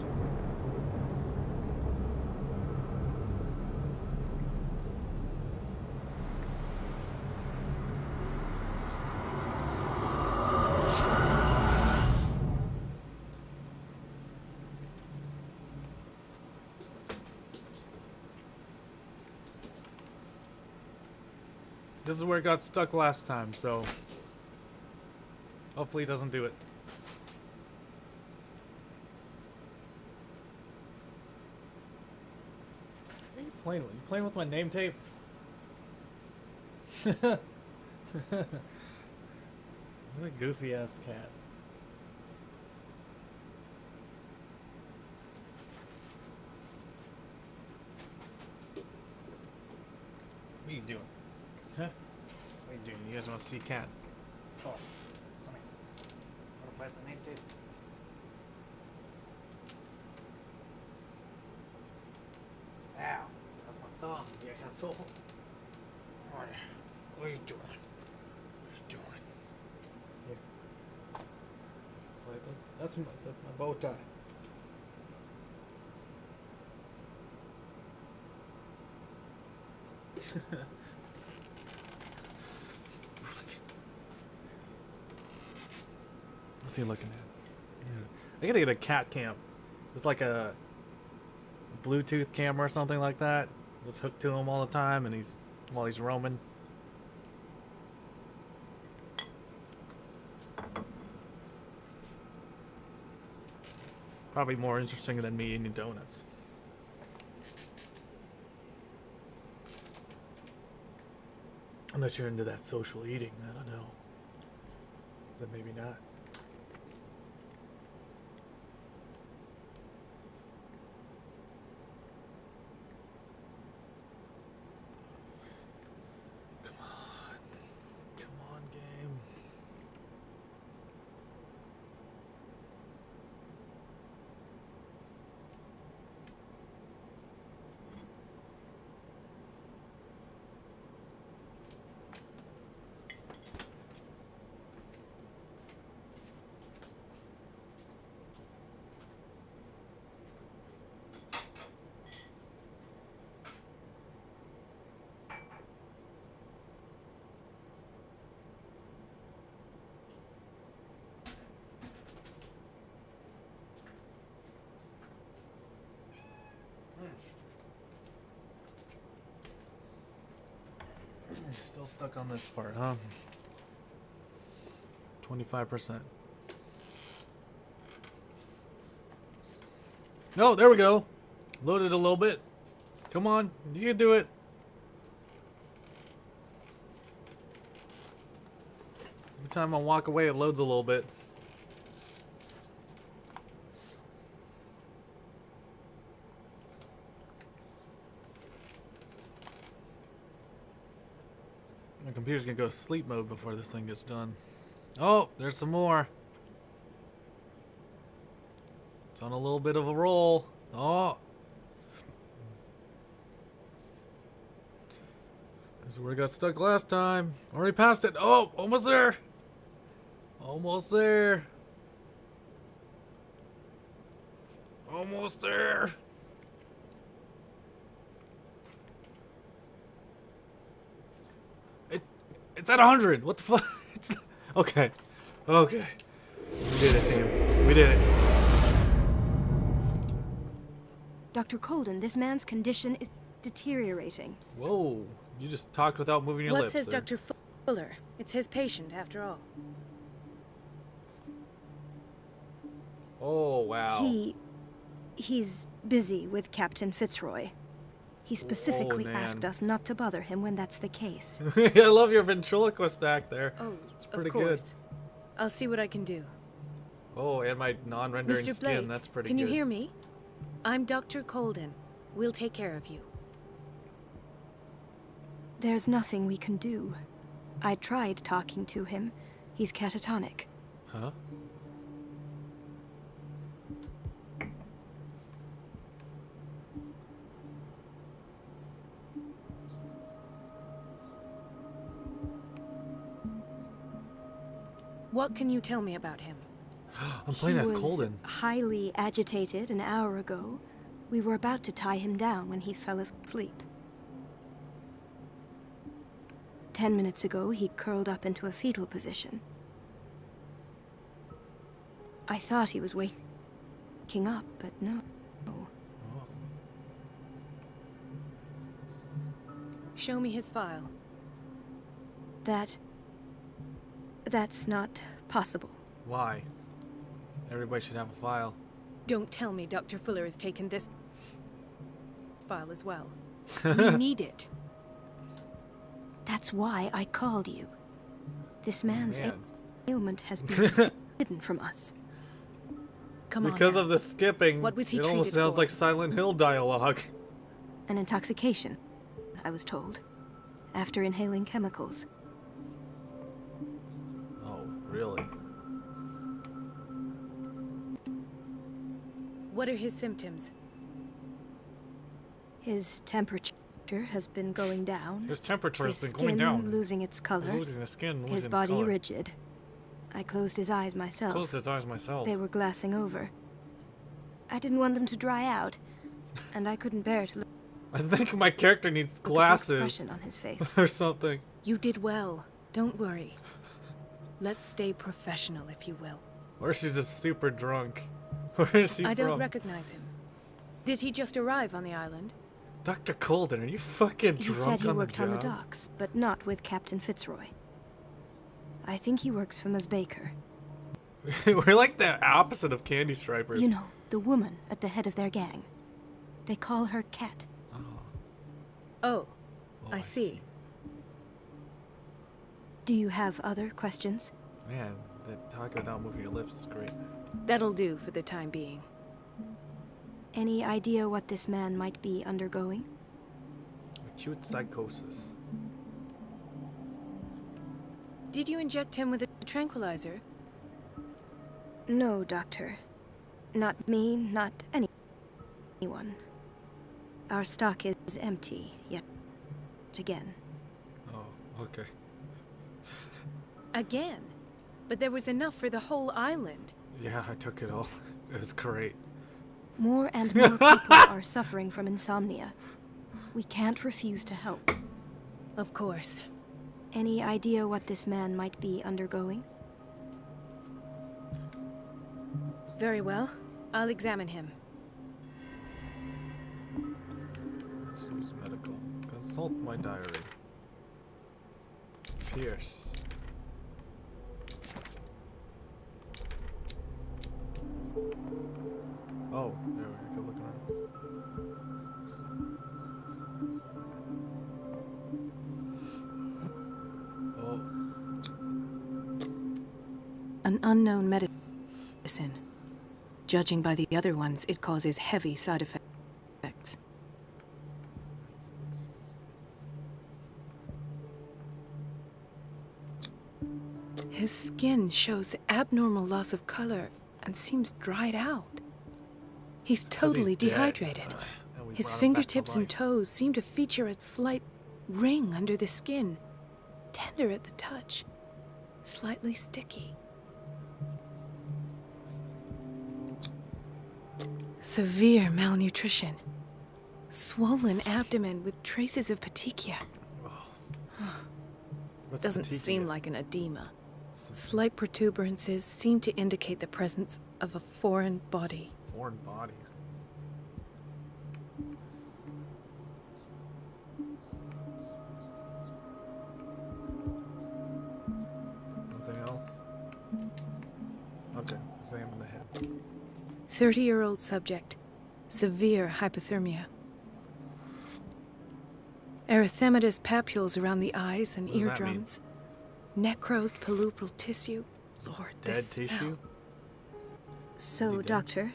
This is where it got stuck last time, so hopefully it doesn't do it. What are you playing with? You playing with my name tape? What a goofy ass cat. What are you doing? Huh? What are you doing? You guys want to see cat? Oh, come here. Want to play with the name tape? Ow, that's my thumb, you asshole. What are you doing? What are you doing? Here. Play with this? That's my bow tie. What's he looking at? Yeah. I gotta get a cat cam. It's like a Bluetooth camera or something like that. Just hooked to him all the time, and while he's roaming. Probably more interesting than me eating donuts. Unless you're into that social eating, I don't know. Then maybe not. Come on. Come on, game. Still stuck on this part, huh? 25%. No, there we go. Loaded a little bit. Come on, you can do it. Every time I walk away, it loads a little bit. My computer's gonna go sleep mode before this thing gets done. Oh, there's some more. It's on a little bit of a roll. Oh. This is where I got stuck last time. Already passed it. Oh, almost there. Almost there. Almost there. It's at 100. What the fuck? Okay. Okay. We did it, team. We did it. Dr. Colden, this man's condition is deteriorating. Whoa. You just talked without moving your What's lips. his Dr. Fuller? It's his patient, after all. Oh, wow. He's busy with Captain Fitzroy. He specifically man. asked us not to bother him when that's the case. I love your ventriloquist act there. Oh, It's pretty of course. I'll see what I can do. good. Oh, and my non-rendering Mr. skin. Blake, That's pretty can good. you hear me? I'm Dr. Colden. We'll take care of you. There's nothing we can do. I tried talking to him. He's catatonic. Huh? What can you tell me about him? I'm playing as He was Colden. highly agitated an hour ago. We were about to tie him down when he fell asleep. 10 minutes ago, he curled up into a fetal position. I thought he was waking up, but no. Show me his file. That's not possible. Why? Everybody should have a file. Don't tell me Dr. Fuller has taken this file as well. We need it. That's why I called you. This man's Man. ailment has been hidden from us. Come on. Because now. of the skipping, What was he it almost treated sounds for? like Silent Hill dialogue. An intoxication, I was told, after inhaling chemicals. Oh, really? What are his symptoms? His temperature has been going down. His temperature has His been going skin down. losing its color. Losing his skin, losing His its body color. rigid. I closed his eyes myself. Closed his eyes myself. They were glassing over. I didn't want them to dry out, and I couldn't bear to look I think my character needs at the glasses expression on his face. or something. You did well. Don't worry. Let's stay professional, if you will. Or she's just super drunk. Where is he I from? don't recognize him. Did he just arrive on the island? Dr. Colden, are you fucking He drunk said he on worked the on the job? docks, but not with Captain Fitzroy. I think he works for Ms. Baker. We're like the opposite of Candy Stripers. You know, the woman at the head of their gang. They call her Cat. Oh, Oh, I see. Do you have other questions? Man, that talking without moving your lips is great. That'll do for the time being. Any idea what this man might be undergoing? Acute psychosis. Did you inject him with a tranquilizer? No, Doctor. Not me, not anyone. Our stock is empty, yet again. Oh, okay. Again? But there was enough for the whole island. Yeah, I took it all. It was great. More and more people are suffering from insomnia. We can't refuse to help. Of course. Any idea what this man might be undergoing? Very well. I'll examine him. Let's use medical. Consult my diary. Pierce. Oh, there we go. Look around. Oh, An unknown medicine. Judging by the other ones, it causes heavy side effects. His skin shows abnormal loss of color and seems dried out. He's 'cause totally he's dead. dehydrated. And we His brought him back to fingertips and life. toes seem to feature a slight ring under the skin, tender at the touch, slightly sticky. Severe malnutrition. Swollen abdomen with traces of petechia. What's Doesn't petechia? seem like an edema. Slight protuberances seem to indicate the presence of a foreign body. Foreign body. Nothing else? Okay, examine the head. 30-year-old subject. Severe hypothermia. Erythematous papules around the eyes and What does that mean? eardrums. Necrosed palpebral tissue. Lord, Dead this tissue? smell. So, dead? Doctor,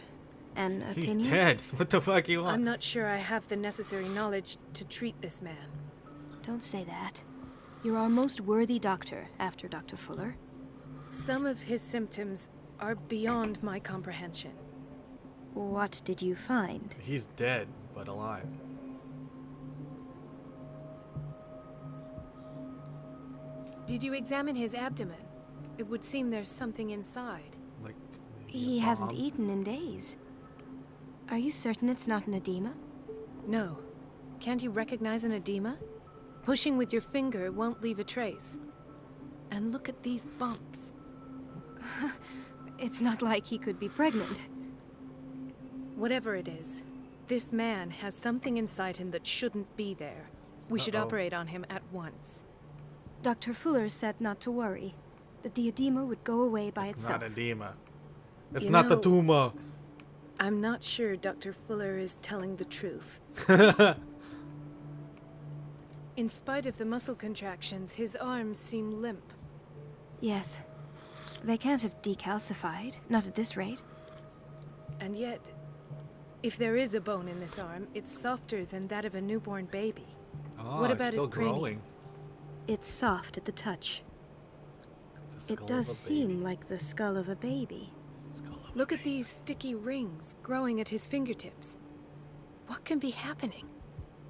an He's opinion? dead. What the fuck you want? I'm not sure I have the necessary knowledge to treat this man. Don't say that. You're our most worthy doctor after Dr. Fuller. Some of his symptoms are beyond my comprehension. What did you find? He's dead, but alive. Did you examine his abdomen? It would seem there's something inside. Like maybe He a hasn't bomb? eaten in days. Are you certain it's not an edema? No. Can't you recognize an edema? Pushing with your finger won't leave a trace. And look at these bumps. It's not like he could be pregnant. Whatever it is, this man has something inside him that shouldn't be there. We should Uh-oh. operate on him at once. Dr. Fuller said not to worry, that the edema would go away by It's itself. not edema. It's You not the know- tumor. I'm not sure Dr. Fuller is telling the truth. In spite of the muscle contractions, his arms seem limp. Yes. They can't have decalcified, not at this rate. And yet, if there is a bone in this arm, it's softer than that of a newborn baby. Oh, What it's about his still cranium? growing. It's soft at the touch. The skull It does of a seem baby. like the skull of a baby. Skull of a Look at baby. these sticky rings growing at his fingertips. What can be happening?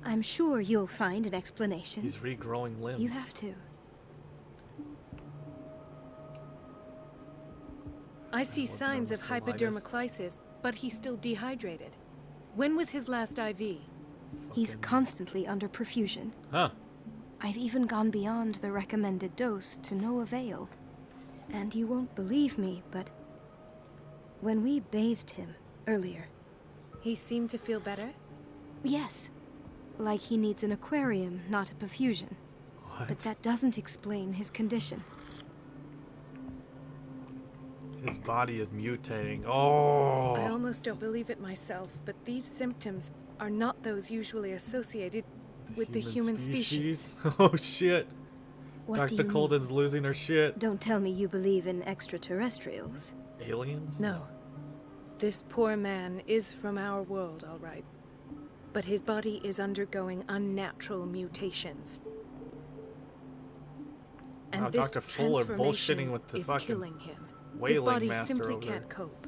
I'm sure you'll find an explanation. He's regrowing limbs. You have to. I see what signs of dermacolitis? hypodermoclysis, but he's still dehydrated. When was his last IV? He's Fucking- constantly under perfusion. Huh. I've even gone beyond the recommended dose to no avail. And you won't believe me, but when we bathed him earlier, He seemed to feel better? yes, like he needs an aquarium, not a perfusion. What? But that doesn't explain his condition. His body is mutating. Oh. I almost don't believe it myself, but these symptoms are not those usually associated with the human species. Oh shit. What do Dr. you Colden's losing her shit. mean? Don't tell me you believe in extraterrestrials. Aliens? No. This poor man is from our world, all right. But his body is undergoing unnatural mutations. And Wow, this Dr. Fuller transformation bullshitting with the is fucking killing him. His wailing body master simply over can't there. cope.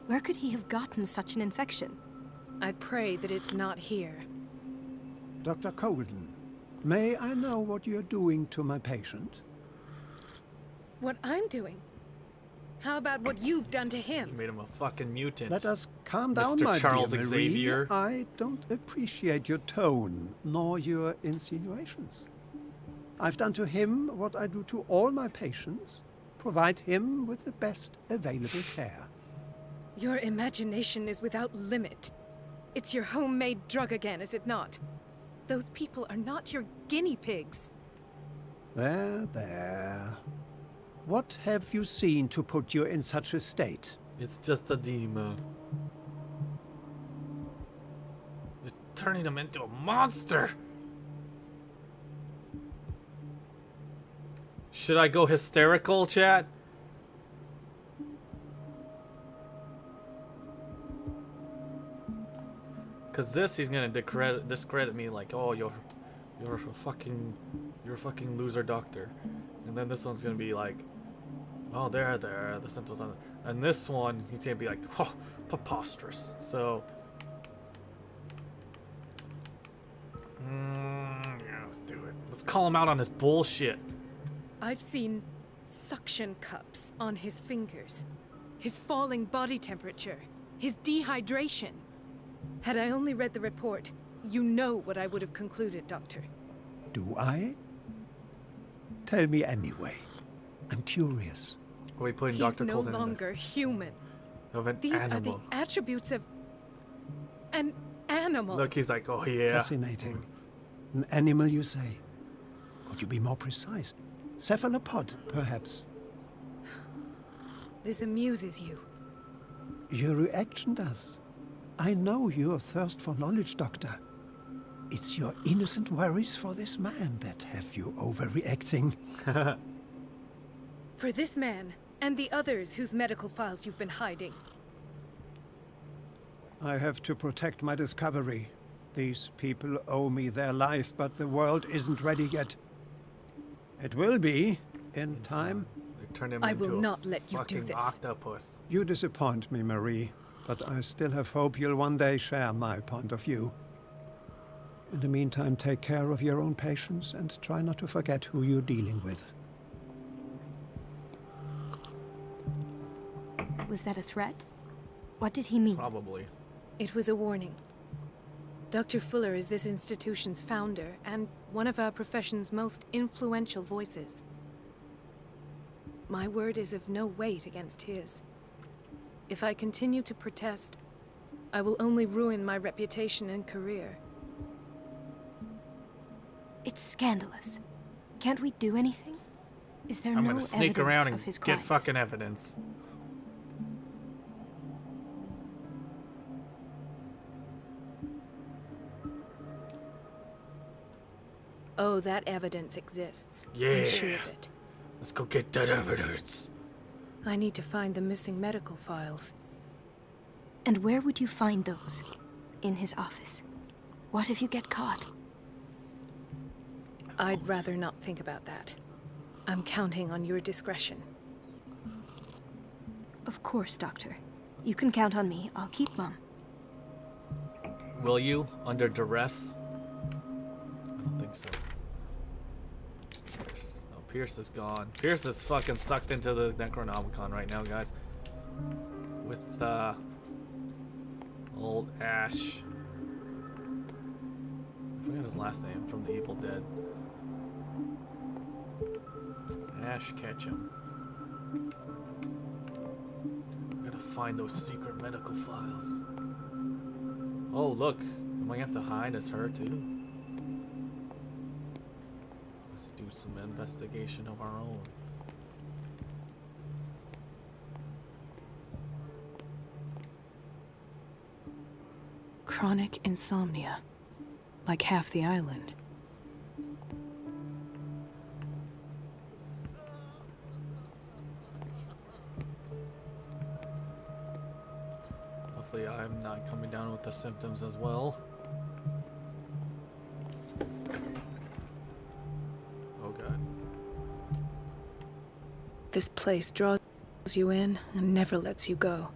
Where could he have gotten such an infection? I pray that it's not here. Dr. Colden, may I know what you're doing to my patient? What I'm doing? How about what you've done to You him? made him a fucking mutant. Let us calm down, Mr. my Charles dear Marie. Xavier. I don't appreciate your tone, nor your insinuations. I've done to him what I do to all my patients, provide him with the best available care. Your imagination is without limit. It's your homemade drug again, is it not? Those people are not your guinea pigs. There, there. What have you seen to put you in such a state? It's just edema. You're turning him into a monster. Should I go hysterical, chat? Cause this he's gonna discredit me like, oh, you're a fucking loser doctor, and then this one's gonna be like, oh, there, the symptoms on it, and this one he's gonna be like, oh, preposterous. So, yeah, let's do it. Let's call him out on his bullshit. I've seen suction cups on his fingers, his falling body temperature, his dehydration. Had I only read the report, you know what I would have concluded, Doctor. Do I? Tell me anyway. I'm curious. Are we putting He's Dr. no Colden longer human. of an These animal? are the attributes of an animal. Look, he's like, oh yeah. Fascinating. An animal, you say? Could you be more precise? Cephalopod, perhaps? This amuses you. Your reaction does. I know your thirst for knowledge, Doctor. it's your innocent worries for this man that have you overreacting. For this man, and the others whose medical files you've been hiding. I have to protect my discovery. These people owe me their life, but the world isn't ready yet. It will be, in time. They turned him I into will a not let you do fucking this. octopus. You disappoint me, Marie, but I still have hope you'll one day share my point of view. In the meantime, take care of your own patients and try not to forget who you're dealing with. Was that a threat? What did he mean? Probably. It was a warning. Dr. Fuller is this institution's founder and one of our profession's most influential voices. My word is of no weight against his. If I continue to protest, I will only ruin my reputation and career. It's scandalous. Can't we do anything? Is there I'm no gonna sneak evidence around of and his get crimes? fucking evidence. Oh, that evidence exists. Yeah. I'm sure of it. Let's go get that evidence. I need to find the missing medical files. And where would you find those? In his office. What if you get caught? I'd rather not think about that. I'm counting on your discretion. Of course, Doctor. You can count on me. I'll keep Mum. Will you? Under duress? I don't think so. Pierce. Oh, Pierce is gone. Pierce is fucking sucked into the Necronomicon right now, guys. With, old Ash. I forget his last name from The Evil Dead. Ash Ketchum. I gotta find those secret medical files. Oh, look. Am I gonna have to hide as her, too? Let's do some investigation of our own. Chronic insomnia. Like half the island. Hopefully I'm not coming down with the symptoms as well. Oh god. This place draws you in and never lets you go.